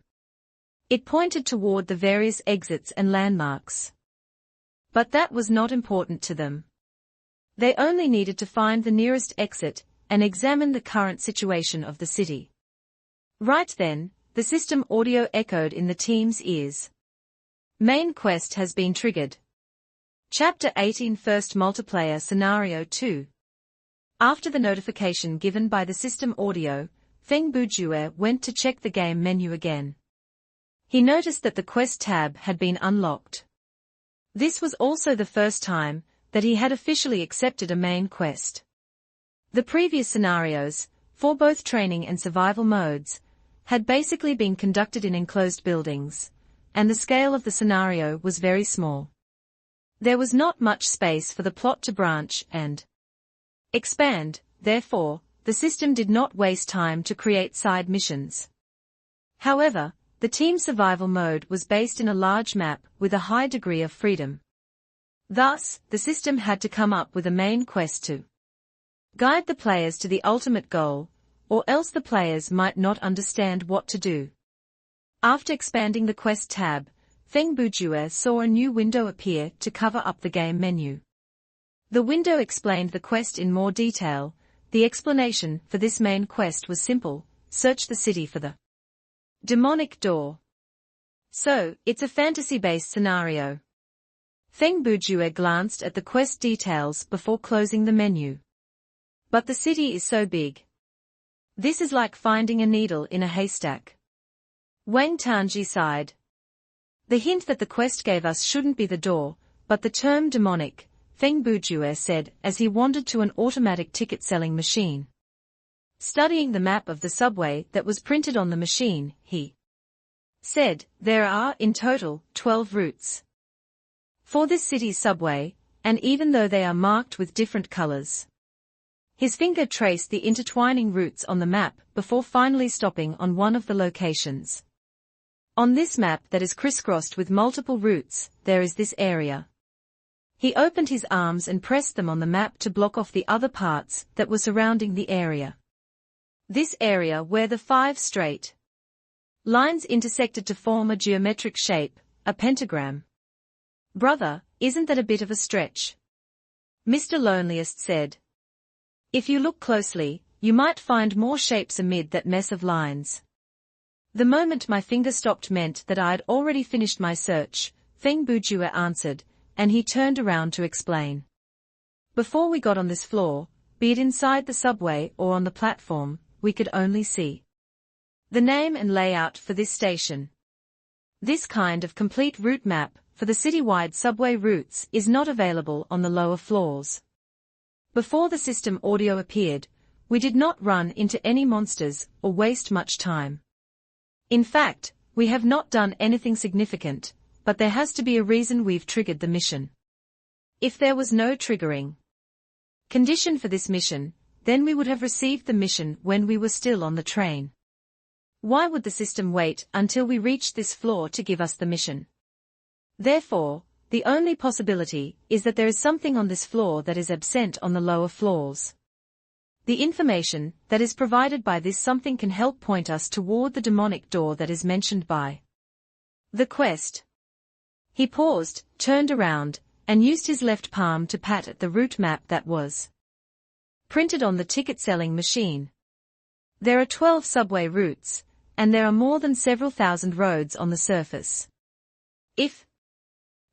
It pointed toward the various exits and landmarks. But that was not important to them. They only needed to find the nearest exit and examine the current situation of the city. Right then, the system audio echoed in the team's ears. Main quest has been triggered. Chapter 18 First Multiplayer Scenario 2. After the notification given by the system audio, Feng Bujue went to check the game menu again. He noticed that the quest tab had been unlocked. This was also the first time that he had officially accepted a main quest. The previous scenarios, for both training and survival modes, had basically been conducted in enclosed buildings, and the scale of the scenario was very small. There was not much space for the plot to branch and expand, therefore, the system did not waste time to create side missions. However, the team survival mode was based in a large map with a high degree of freedom. Thus, the system had to come up with a main quest to guide the players to the ultimate goal, or else the players might not understand what to do. After expanding the quest tab, Feng Bujue saw a new window appear to cover up the game menu. The window explained the quest in more detail. The explanation for this main quest was simple: search the city for the demonic door. So, it's a fantasy-based scenario. Feng Bujue glanced at the quest details before closing the menu. But the city is so big. This is like finding a needle in a haystack. Wang Tanji sighed. The hint that the quest gave us shouldn't be the door, but the term demonic, Feng Bujue said as he wandered to an automatic ticket-selling machine. Studying the map of the subway that was printed on the machine, he said, there are, in total, 12 routes for this city's subway, and even though they are marked with different colors, His finger traced the intertwining routes on the map before finally stopping on one of the locations. On this map that is crisscrossed with multiple routes, there is this area. He opened his arms and pressed them on the map to block off the other parts that were surrounding the area. This area where the 5 straight lines intersected to form a geometric shape, a pentagram. Brother, isn't that a bit of a stretch? Mr. Loneliest said. If you look closely, you might find more shapes amid that mess of lines. The moment my finger stopped meant that I had already finished my search, Feng Bujue answered, and he turned around to explain. Before we got on this floor, be it inside the subway or on the platform, we could only see the name and layout for this station. This kind of complete route map for the citywide subway routes is not available on the lower floors. Before the system audio appeared, we did not run into any monsters or waste much time. In fact, we have not done anything significant, but there has to be a reason we've triggered the mission. If there was no triggering condition for this mission, then we would have received the mission when we were still on the train. Why would the system wait until we reached this floor to give us the mission? Therefore, the only possibility is that there is something on this floor that is absent on the lower floors. The information that is provided by this something can help point us toward the demonic door that is mentioned by the quest. He paused, turned around, and used his left palm to pat at the route map that was printed on the ticket-selling machine. There are 12 subway routes, and there are more than several thousand roads on the surface. If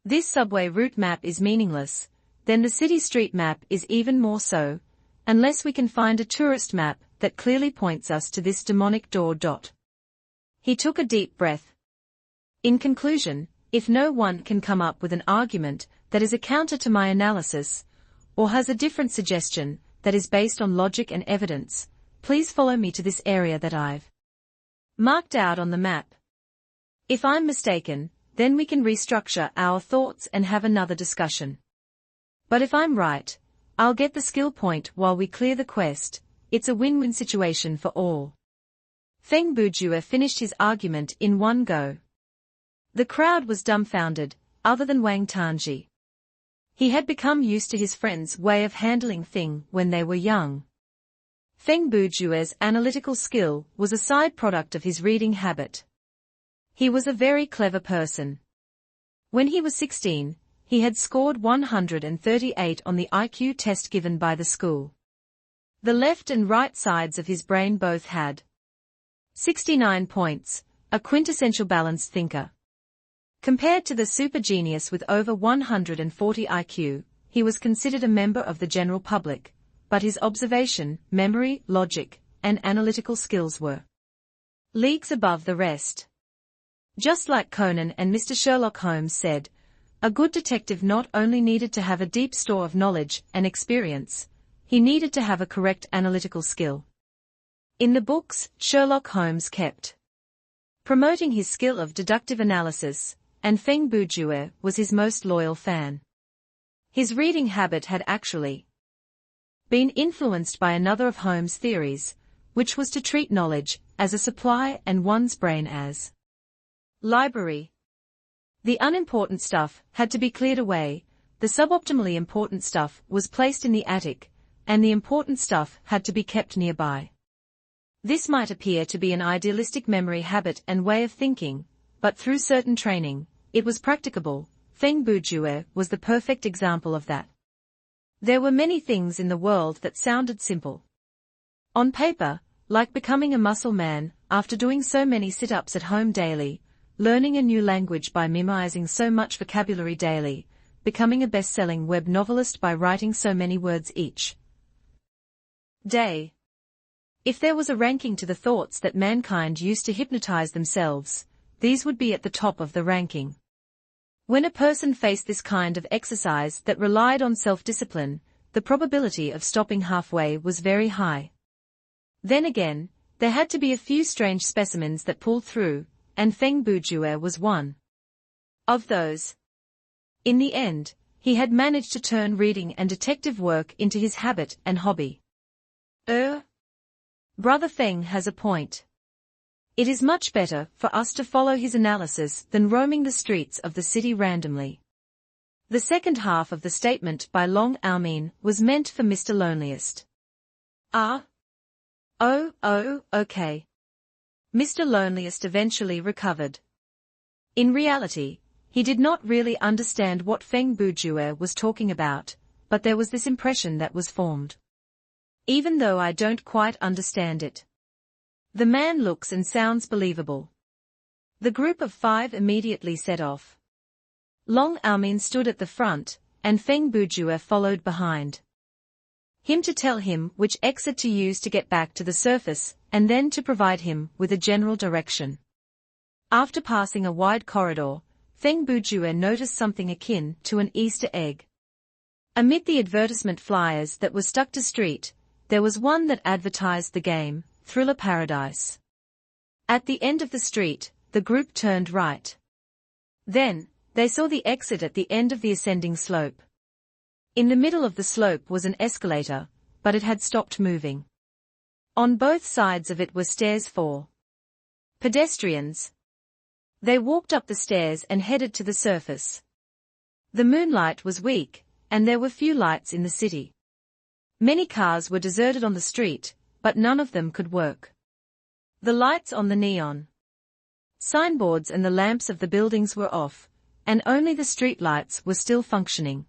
this subway route map is meaningless, then the city street map is even more so, unless we can find a tourist map that clearly points us to this demonic door. He took a deep breath. In conclusion, if no one can come up with an argument that is a counter to my analysis, or has a different suggestion that is based on logic and evidence, please follow me to this area that I've marked out on the map. If I'm mistaken, then we can restructure our thoughts and have another discussion. But if I'm right, I'll get the skill point while we clear the quest. It's a win-win situation for all. Feng Bujue finished his argument in one go. The crowd was dumbfounded, other than Wang Tanji. He had become used to his friend's way of handling things when they were young. Feng Bujue's analytical skill was a side product of his reading habit. He was a very clever person. When he was 16, he had scored 138 on the IQ test given by the school. The left and right sides of his brain both had 69 points, a quintessential balanced thinker. Compared to the super genius with over 140 IQ, he was considered a member of the general public, but his observation, memory, logic, and analytical skills were leagues above the rest. Just like Conan and Mr. Sherlock Holmes said, a good detective not only needed to have a deep store of knowledge and experience, he needed to have a correct analytical skill. In the books, Sherlock Holmes kept promoting his skill of deductive analysis, and Feng Bujue was his most loyal fan. His reading habit had actually been influenced by another of Holmes' theories, which was to treat knowledge as a supply and one's brain as library. The unimportant stuff had to be cleared away, the suboptimally important stuff was placed in the attic, and the important stuff had to be kept nearby. This might appear to be an idealistic memory habit and way of thinking, but through certain training, it was practicable. Feng Bujue was the perfect example of that. There were many things in the world that sounded simple on paper, like becoming a muscle man after doing so many sit-ups at home daily, learning a new language by memorizing so much vocabulary daily, becoming a best-selling web novelist by writing so many words each day. If there was a ranking to the thoughts that mankind used to hypnotize themselves, these would be at the top of the ranking. When a person faced this kind of exercise that relied on self-discipline, the probability of stopping halfway was very high. Then again, there had to be a few strange specimens that pulled through, and Feng Bujue was one of those. In the end, he had managed to turn reading and detective work into his habit and hobby. Brother Feng has a point. It is much better for us to follow his analysis than roaming the streets of the city randomly. The second half of the statement by Long Almin was meant for Mr. Loneliest. Ah? Oh, okay. Mr. Loneliest eventually recovered. In reality, he did not really understand what Feng Bujue was talking about, but there was this impression that was formed. Even though I don't quite understand it. The man looks and sounds believable. The group of 5 immediately set off. Long Almin stood at the front, and Feng Bujue followed behind. Him to tell him which exit to use to get back to the surface, and then to provide him with a general direction. After passing a wide corridor, Feng Bujue noticed something akin to an Easter egg. Amid the advertisement flyers that were stuck to street, there was one that advertised the game, Thriller Paradise. At the end of the street, the group turned right. Then, they saw the exit at the end of the ascending slope. In the middle of the slope was an escalator, but it had stopped moving. On both sides of it were stairs for pedestrians. They walked up the stairs and headed to the surface. The moonlight was weak, and there were few lights in the city. Many cars were deserted on the street, but none of them could work. The lights on the neon signboards and the lamps of the buildings were off, and only the street lights were still functioning.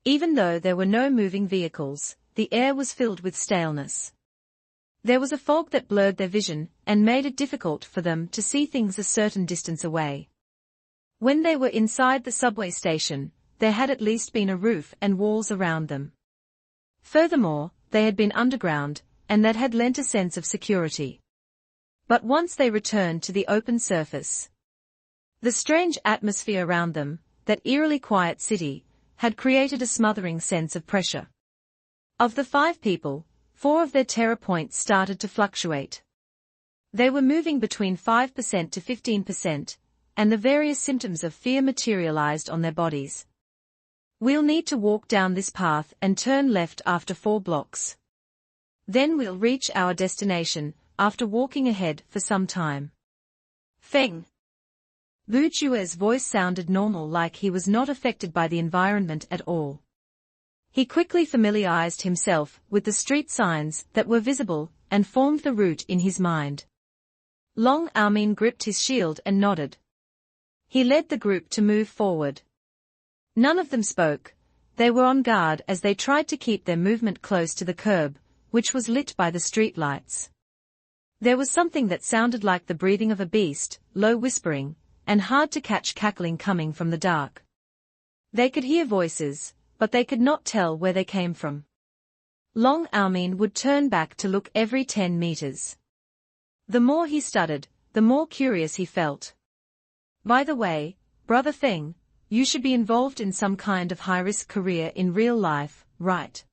Even though there were no moving vehicles, the air was filled with staleness. There was a fog that blurred their vision and made it difficult for them to see things a certain distance away. When they were inside the subway station, there had at least been a roof and walls around them. Furthermore, they had been underground, and that had lent a sense of security. But once they returned to the open surface, the strange atmosphere around them, that eerily quiet city, had created a smothering sense of pressure. Of the 5 people, 4 of their terror points started to fluctuate. They were moving between 5% to 15%, and the various symptoms of fear materialized on their bodies. We'll need to walk down this path and turn left after 4 blocks. Then we'll reach our destination, after walking ahead for some time. Feng Bujue's voice sounded normal, like he was not affected by the environment at all. He quickly familiarized himself with the street signs that were visible and formed the route in his mind. Long Almin gripped his shield and nodded. He led the group to move forward. None of them spoke. They were on guard as they tried to keep their movement close to the curb, which was lit by the street lights. There was something that sounded like the breathing of a beast, low whispering, and hard to catch cackling coming from the dark. They could hear voices, but they could not tell where they came from. Long Almin would turn back to look every 10 meters. The more he studied, the more curious he felt. By the way, Brother Feng, you should be involved in some kind of high-risk career in real life, right?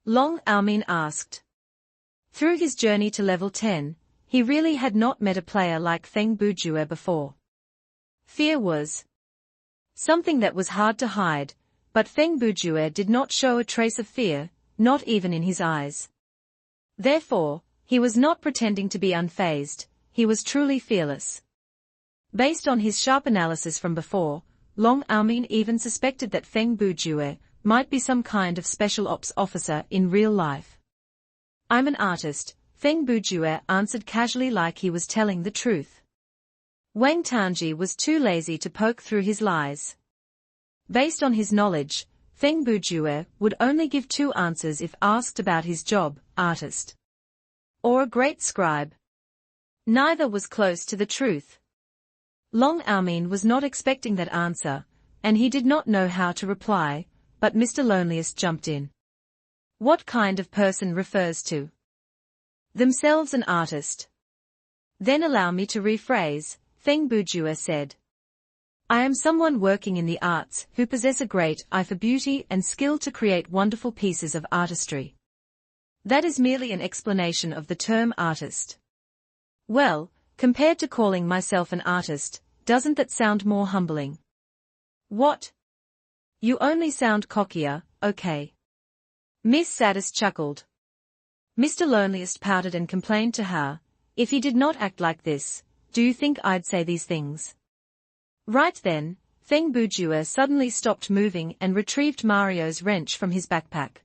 Long Almin asked. Through his journey to level 10, he really had not met a player like Feng Bujue before. Fear was something that was hard to hide, but Feng Bujue did not show a trace of fear, not even in his eyes. Therefore, he was not pretending to be unfazed, he was truly fearless. Based on his sharp analysis from before, Long Almin even suspected that Feng Bujue might be some kind of special ops officer in real life. I'm an artist, Feng Bujue answered casually, like he was telling the truth. Wang Tanji was too lazy to poke through his lies. Based on his knowledge, Feng Bujue would only give 2 answers if asked about his job, artist or a great scribe. Neither was close to the truth. Long Almin was not expecting that answer, and he did not know how to reply, but Mr. Loneliest jumped in. What kind of person refers to themselves an artist? Then allow me to rephrase, Feng Bujue said. I am someone working in the arts who possess a great eye for beauty and skill to create wonderful pieces of artistry. That is merely an explanation of the term artist. Well, compared to calling myself an artist, doesn't that sound more humbling? What? You only sound cockier, okay. Miss Sadis chuckled. Mr. Loneliest pouted and complained to her, "If he did not act like this, do you think I'd say these things?" Right then, Feng Bujue suddenly stopped moving and retrieved Mario's wrench from his backpack.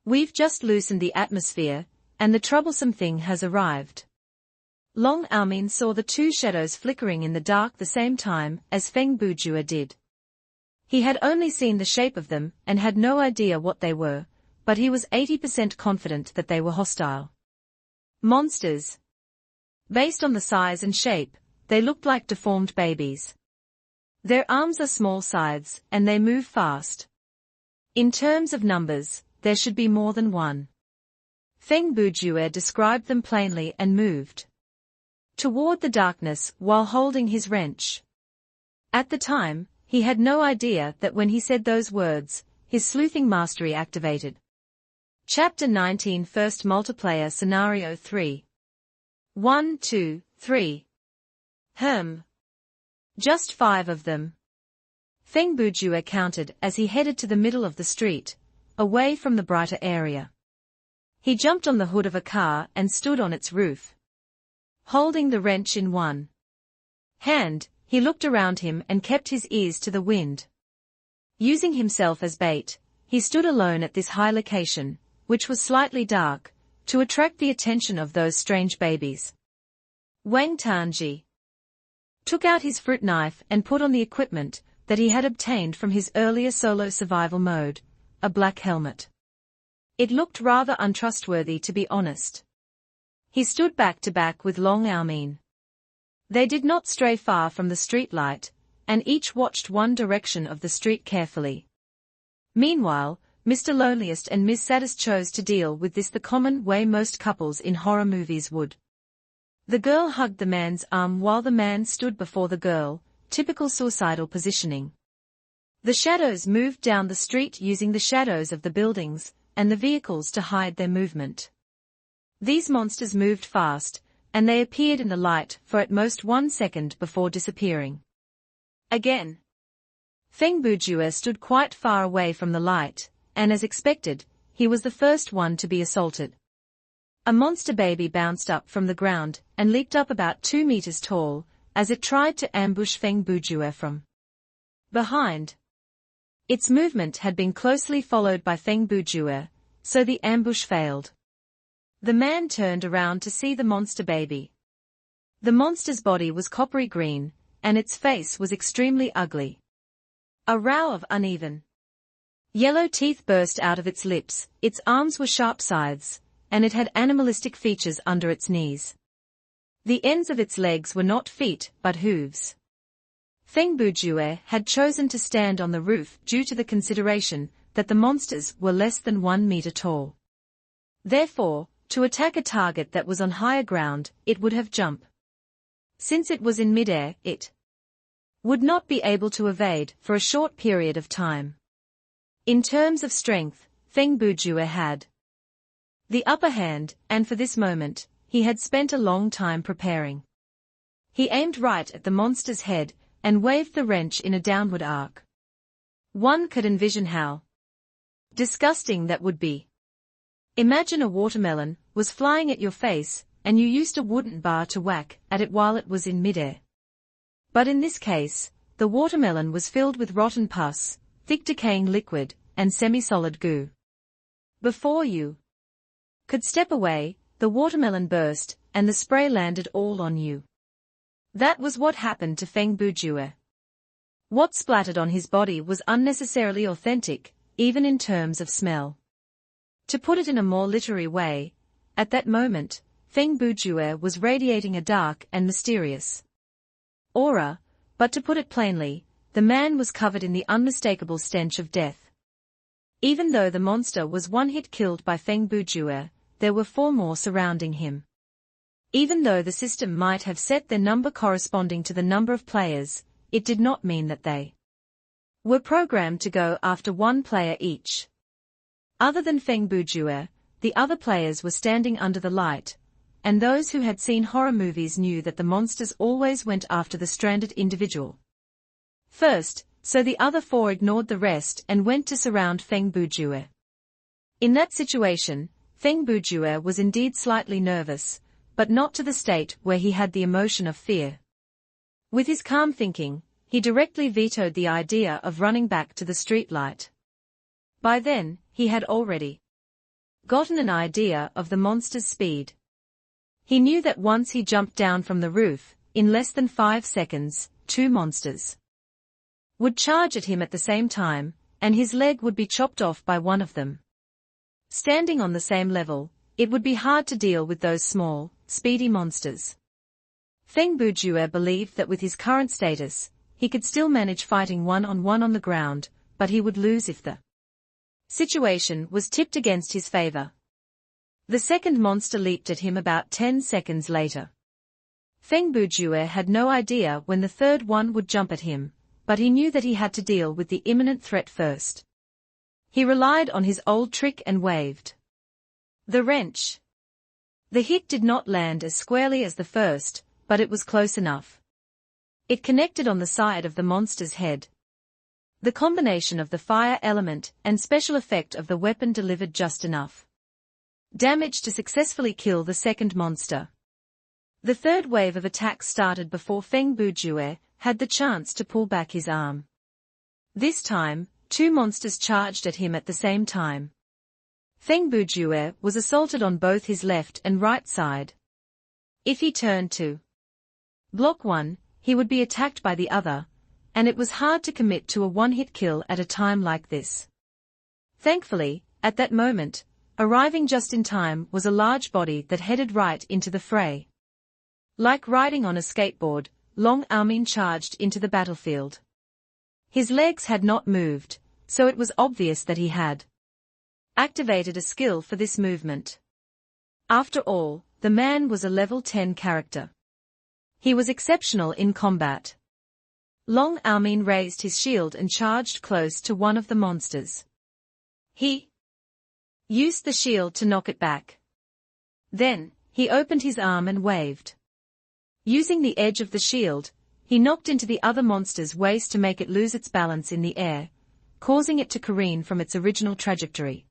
We've just loosened the atmosphere, and the troublesome thing has arrived." Long Almin saw the two shadows flickering in the dark the same time as Feng Bujue did. He had only seen the shape of them and had no idea what they were, but he was 80% confident that they were hostile monsters. Based on the size and shape, they looked like deformed babies. Their arms are small scythes, and they move fast. In terms of numbers, there should be more than one. Feng Bujue described them plainly and moved toward the darkness while holding his wrench. At the time, he had no idea that when he said those words, his sleuthing mastery activated. Chapter 19 First Multiplayer Scenario 3 1, 2, 3. Just 5 of them. Feng Bujue counted as he headed to the middle of the street, away from the brighter area. He jumped on the hood of a car and stood on its roof. Holding the wrench in one hand, he looked around him and kept his ears to the wind. Using himself as bait, he stood alone at this high location, which was slightly dark, to attract the attention of those strange babies. Wang Tanji took out his fruit knife and put on the equipment that he had obtained from his earlier solo survival mode, a black helmet. It looked rather untrustworthy, to be honest. He stood back to back with Long Almin. They did not stray far from the street light, and each watched one direction of the street carefully. Meanwhile, Mr. Loneliest and Ms. Saddest chose to deal with this the common way most couples in horror movies would. The girl hugged the man's arm while the man stood before the girl, typical suicidal positioning. The shadows moved down the street using the shadows of the buildings and the vehicles to hide their movement. These monsters moved fast, and they appeared in the light for at most 1 second before disappearing. Again. Feng Bujue stood quite far away from the light, and as expected, he was the first one to be assaulted. A monster baby bounced up from the ground and leaped up about 2 meters tall, as it tried to ambush Feng Bujue from behind. Its movement had been closely followed by Feng Bujue, so the ambush failed. The man turned around to see the monster baby. The monster's body was coppery green, and its face was extremely ugly. A row of uneven yellow teeth burst out of its lips, its arms were sharp scythes, and it had animalistic features under its knees. The ends of its legs were not feet but hooves. Feng Bujue had chosen to stand on the roof due to the consideration that the monsters were less than 1 meter tall. Therefore, to attack a target that was on higher ground, it would have jumped. Since it was in midair, it would not be able to evade for a short period of time. In terms of strength, Feng Bujue had the upper hand, and for this moment, he had spent a long time preparing. He aimed right at the monster's head and waved the wrench in a downward arc. One could envision how disgusting that would be. Imagine a watermelon was flying at your face, and you used a wooden bar to whack at it while it was in midair. But in this case, the watermelon was filled with rotten pus, thick decaying liquid, and semi-solid goo. Before you could step away, the watermelon burst, and the spray landed all on you. That was what happened to Feng Bujue. What splattered on his body was unnecessarily authentic, even in terms of smell. To put it in a more literary way, at that moment, Feng Bujue was radiating a dark and mysterious aura, but to put it plainly, the man was covered in the unmistakable stench of death. Even though the monster was one hit killed by Feng Bujue, there were 4 more surrounding him. Even though the system might have set their number corresponding to the number of players, it did not mean that they were programmed to go after 1 player each. Other than Feng Bujue, the other players were standing under the light, and those who had seen horror movies knew that the monsters always went after the stranded individual first, so the other 4 ignored the rest and went to surround Feng Bujue. In that situation, Feng Bujue was indeed slightly nervous, but not to the state where he had the emotion of fear. With his calm thinking, he directly vetoed the idea of running back to the streetlight. By then, he had already gotten an idea of the monster's speed. He knew that once he jumped down from the roof, in less than 5 seconds, 2 monsters would charge at him at the same time, and his leg would be chopped off by one of them. Standing on the same level, it would be hard to deal with those small, speedy monsters. Feng Bujue believed that with his current status, he could still manage fighting one-on-one on the ground, but he would lose if the situation was tipped against his favor. The second monster leaped at him about 10 seconds later. Feng Bujue had no idea when the third one would jump at him, but he knew that he had to deal with the imminent threat first. He relied on his old trick and waved the wrench. The hit did not land as squarely as the first, but it was close enough. It connected on the side of the monster's head. The combination of the fire element and special effect of the weapon delivered just enough damage to successfully kill the second monster. The third wave of attacks started before Feng Bujue had the chance to pull back his arm. This time, 2 monsters charged at him at the same time. Feng Bujue was assaulted on both his left and right side. If he turned to block one, he would be attacked by the other, and it was hard to commit to a one-hit kill at a time like this. Thankfully, at that moment, arriving just in time was a large body that headed right into the fray. Like riding on a skateboard, Long Armin charged into the battlefield. His legs had not moved, so it was obvious that he had activated a skill for this movement. After all, the man was a level 10 character. He was exceptional in combat. Long Armin raised his shield and charged close to one of the monsters. He used the shield to knock it back. Then, he opened his arm and waved. Using the edge of the shield, he knocked into the other monster's waist to make it lose its balance in the air, causing it to careen from its original trajectory.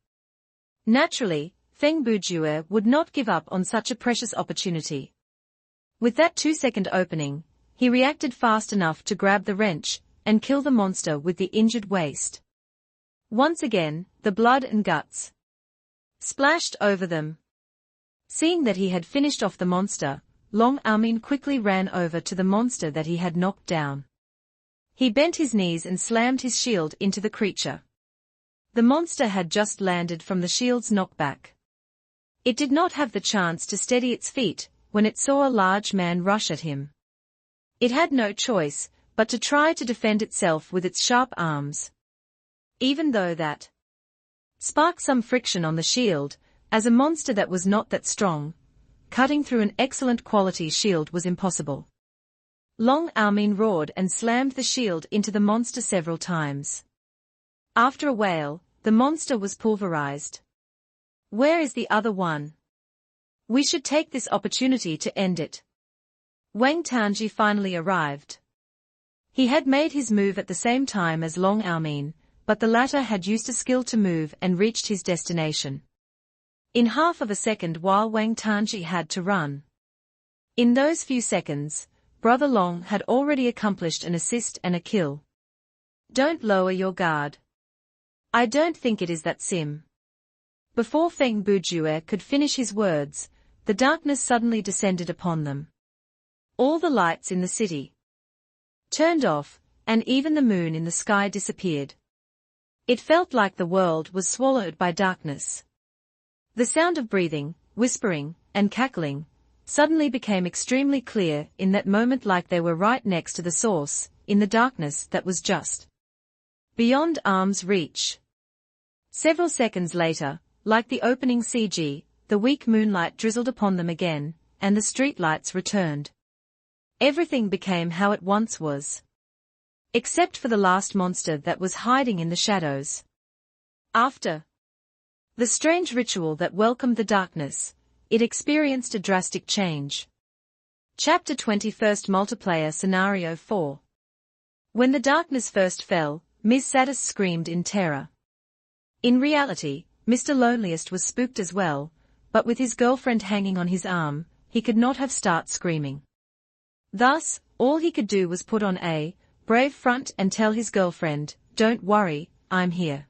Naturally, Feng Bujue would not give up on such a precious opportunity. With that 2-second opening, he reacted fast enough to grab the wrench and kill the monster with the injured waist. Once again, the blood and guts splashed over them. Seeing that he had finished off the monster, Long Armin quickly ran over to the monster that he had knocked down. He bent his knees and slammed his shield into the creature. The monster had just landed from the shield's knockback. It did not have the chance to steady its feet when it saw a large man rush at him. It had no choice but to try to defend itself with its sharp arms. Even though that sparked some friction on the shield, as a monster that was not that strong, cutting through an excellent quality shield was impossible. Long Armin roared and slammed the shield into the monster several times. After a wail, the monster was pulverized. Where is the other one? We should take this opportunity to end it. Wang Tanji finally arrived. He had made his move at the same time as Long Armin, but the latter had used a skill to move and reached his destination in half of a second while Wang Tanji had to run. In those few seconds, Brother Long had already accomplished an assist and a kill. Don't lower your guard. I don't think it is that sim. Before Feng Bujue could finish his words, the darkness suddenly descended upon them. All the lights in the city turned off, and even the moon in the sky disappeared. It felt like the world was swallowed by darkness. The sound of breathing, whispering, and cackling suddenly became extremely clear in that moment, like they were right next to the source, in the darkness that was just beyond arm's reach. Several seconds later, like the opening CG, the weak moonlight drizzled upon them again, and the streetlights returned. Everything became how it once was. Except for the last monster that was hiding in the shadows. After the strange ritual that welcomed the darkness, it experienced a drastic change. Chapter 21st Multiplayer Scenario 4. When the darkness first fell, Ms. Satis screamed in terror. In reality, Mr. Loneliest was spooked as well, but with his girlfriend hanging on his arm, he could not have started screaming. Thus, all he could do was put on a brave front and tell his girlfriend, "Don't worry, I'm here."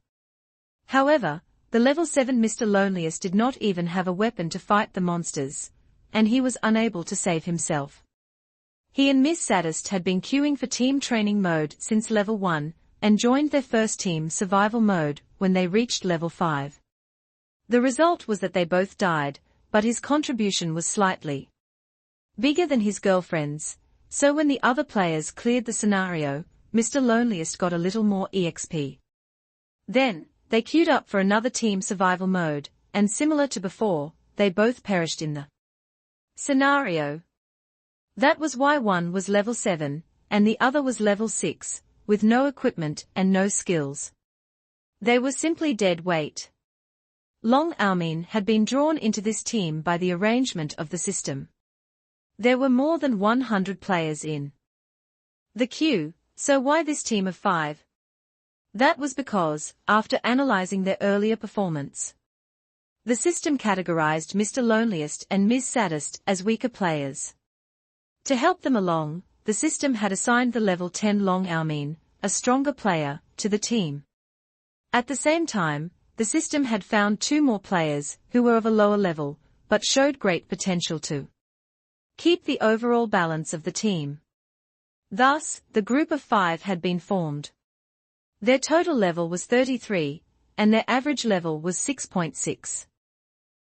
However, the level 7 Mr. Loneliest did not even have a weapon to fight the monsters, and he was unable to save himself. He and Miss Saddest had been queuing for team training mode since level 1, and joined their first team survival mode when they reached level 5. The result was that they both died, but his contribution was slightly bigger than his girlfriend's, so when the other players cleared the scenario, Mr. Loneliest got a little more EXP. Then, they queued up for another team survival mode, and similar to before, they both perished in the scenario. That was why one was level 7, and the other was level 6, with no equipment and no skills. They were simply dead weight. Long Almin had been drawn into this team by the arrangement of the system. There were more than 100 players in the queue, so why this team of 5? That was because, after analyzing their earlier performance, the system categorized Mr. Loneliest and Ms. Saddest as weaker players. To help them along, the system had assigned the level 10 Long Almin, a stronger player, to the team. At the same time, the system had found 2 more players who were of a lower level, but showed great potential to keep the overall balance of the team. Thus, the group of 5 had been formed. Their total level was 33, and their average level was 6.6.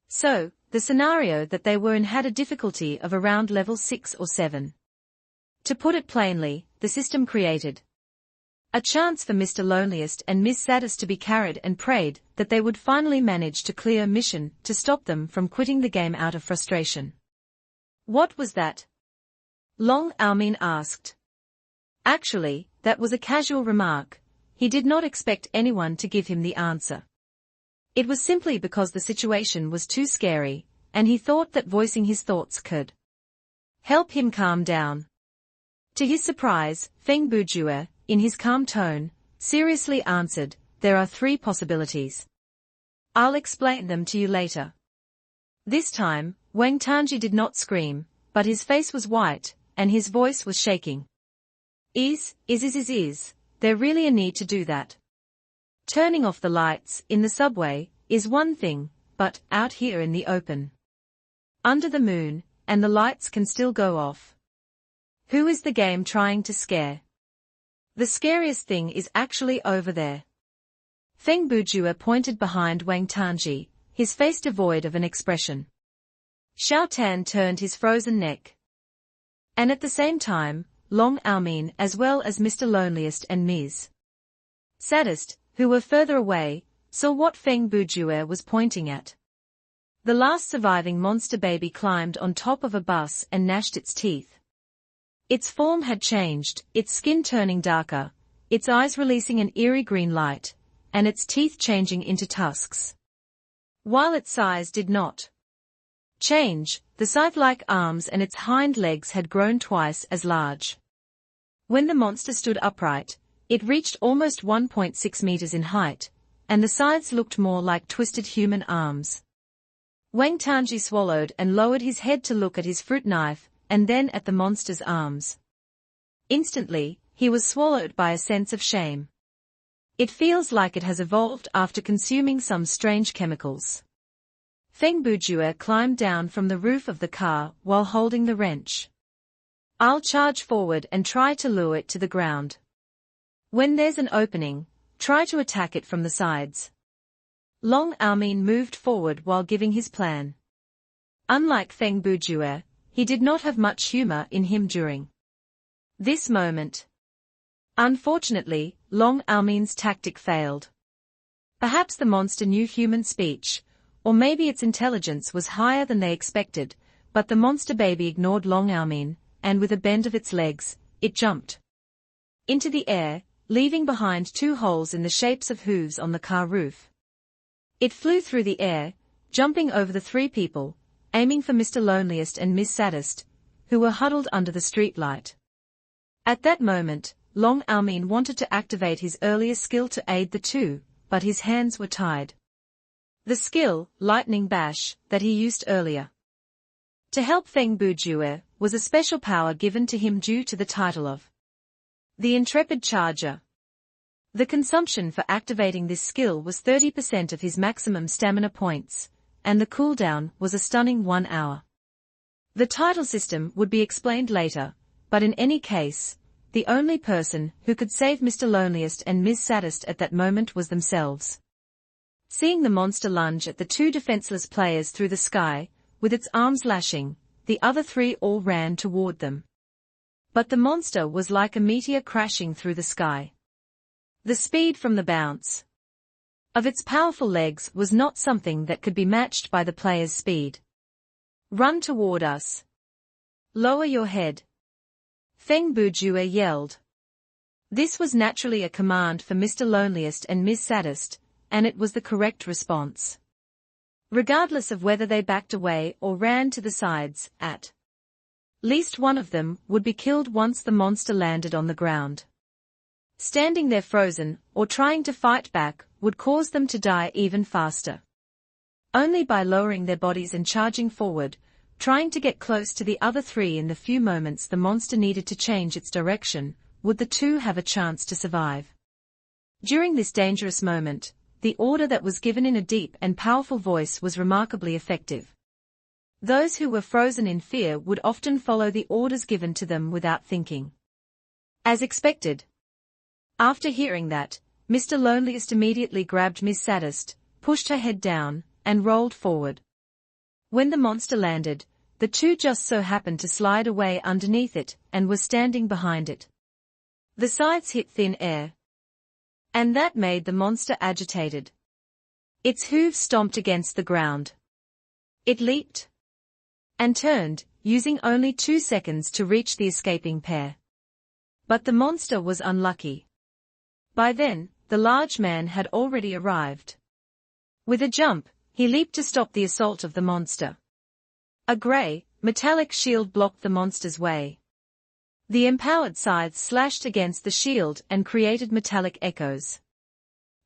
So, the scenario that they were in had a difficulty of around level 6 or 7. To put it plainly, the system created a chance for Mr. Loneliest and Miss Saddest to be carried and prayed that they would finally manage to clear a mission to stop them from quitting the game out of frustration. What was that? Long Almin asked. Actually, that was a casual remark. He did not expect anyone to give him the answer. It was simply because the situation was too scary, and he thought that voicing his thoughts could help him calm down. To his surprise, Feng Bujue, in his calm tone, seriously answered, "There are 3 possibilities. I'll explain them to you later." This time, Wang Tanji did not scream, but his face was white, and his voice was shaking. Is there really a need to do that? Turning off the lights in the subway is one thing, but out here in the open, under the moon, and the lights can still go off. Who is the game trying to scare? The scariest thing is actually over there. Feng Bujue pointed behind Wang Tanji, his face devoid of an expression. Xiao Tan turned his frozen neck. And at the same time, Long Almin as well as Mr. Loneliest and Ms. Saddest, who were further away, saw what Feng Bujue was pointing at. The last surviving monster baby climbed on top of a bus and gnashed its teeth. Its form had changed, its skin turning darker, its eyes releasing an eerie green light, and its teeth changing into tusks. While its size did not change, the scythe-like arms and its hind legs had grown twice as large. When the monster stood upright, it reached almost 1.6 meters in height, and the sides looked more like twisted human arms. Wang Tanji swallowed and lowered his head to look at his fruit knife, and then at the monster's arms. Instantly, he was swallowed by a sense of shame. It feels like it has evolved after consuming some strange chemicals. Feng Bujue climbed down from the roof of the car while holding the wrench. I'll charge forward and try to lure it to the ground. When there's an opening, try to attack it from the sides. Long Almin moved forward while giving his plan. Unlike Feng Bujue, he did not have much humor in him during this moment. Unfortunately, Long Almin's tactic failed. Perhaps the monster knew human speech, or maybe its intelligence was higher than they expected, but the monster baby ignored Long Almin, and with a bend of its legs, it jumped into the air, leaving behind 2 holes in the shapes of hooves on the car roof. It flew through the air, jumping over the 3 people, aiming for Mr. Loneliest and Miss Saddest, who were huddled under the streetlight. At that moment, Long Almin wanted to activate his earlier skill to aid the 2, but his hands were tied. The skill, lightning bash, that he used earlier to help Feng Bujue was a special power given to him due to the title of the Intrepid Charger. The consumption for activating this skill was 30% of his maximum stamina points, and the cooldown was a stunning 1 hour. The title system would be explained later, but in any case, the only person who could save Mr. Loneliest and Ms. Saddest at that moment was themselves. Seeing the monster lunge at the two defenseless players through the sky, with its arms lashing, the other three all ran toward them. But the monster was like a meteor crashing through the sky. The speed from the bounce of its powerful legs was not something that could be matched by the player's speed. "Run toward us. Lower your head," Feng Bujue yelled. This was naturally a command for Mr. Loneliest and Ms. Saddest, and it was the correct response. Regardless of whether they backed away or ran to the sides, at least one of them would be killed once the monster landed on the ground. Standing there frozen, or trying to fight back, would cause them to die even faster. Only by lowering their bodies and charging forward, trying to get close to the other three in the few moments the monster needed to change its direction, would the two have a chance to survive. During this dangerous moment, the order that was given in a deep and powerful voice was remarkably effective. Those who were frozen in fear would often follow the orders given to them without thinking. As expected. After hearing that, Mr. Loneliest immediately grabbed Ms. Saddest, pushed her head down, and rolled forward. When the monster landed, the two just so happened to slide away underneath it and were standing behind it. The sides hit thin air, and that made the monster agitated. Its hooves stomped against the ground. It leaped and turned, using only 2 seconds to reach the escaping pair. But the monster was unlucky. By then, the large man had already arrived. With a jump, he leaped to stop the assault of the monster. A grey, metallic shield blocked the monster's way. The empowered scythes slashed against the shield and created metallic echoes.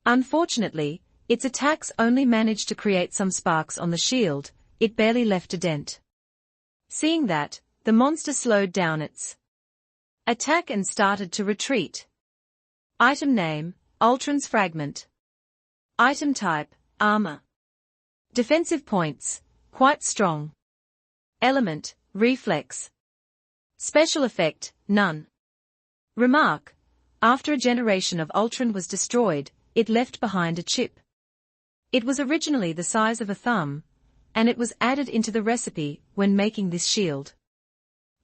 Unfortunately, its attacks only managed to create some sparks on the shield, it barely left a dent. Seeing that, the monster slowed down its attack and started to retreat. Item name, Ultron's Fragment. Item type, Armor. Defensive points, quite strong. Element, Reflex. Special effect, none. Remark: after a generation of Ultron was destroyed, it left behind a chip. It was originally the size of a thumb, and it was added into the recipe when making this shield.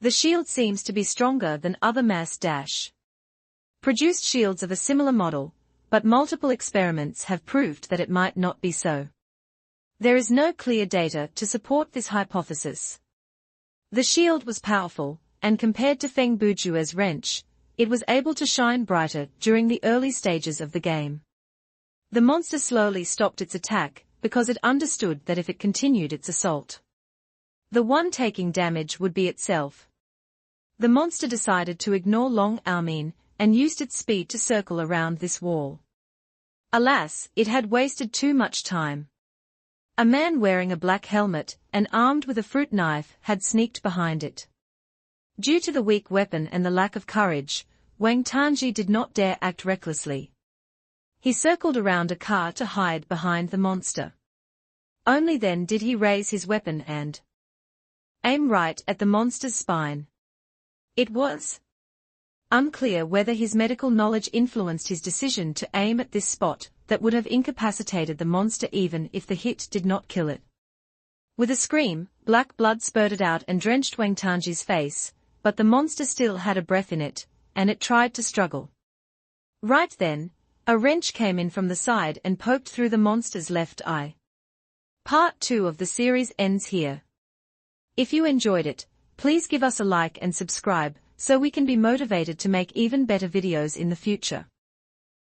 The shield seems to be stronger than other mass-produced shields of a similar model, but multiple experiments have proved that it might not be so. There is no clear data to support this hypothesis. The shield was powerful, and compared to Feng Bujue's wrench, it was able to shine brighter during the early stages of the game. The monster slowly stopped its attack, because it understood that if it continued its assault, the one taking damage would be itself. The monster decided to ignore Long Almin, and used its speed to circle around this wall. Alas, it had wasted too much time. A man wearing a black helmet, and armed with a fruit knife, had sneaked behind it. Due to the weak weapon and the lack of courage, Wang Tanji did not dare act recklessly. He circled around a car to hide behind the monster. Only then did he raise his weapon and aim right at the monster's spine. It was unclear whether his medical knowledge influenced his decision to aim at this spot that would have incapacitated the monster even if the hit did not kill it. With a scream, black blood spurted out and drenched Wang Tanji's face, but the monster still had a breath in it, and it tried to struggle. Right then, a wrench came in from the side and poked through the monster's left eye. Part 2 of the series ends here. If you enjoyed it, please give us a like and subscribe, so we can be motivated to make even better videos in the future.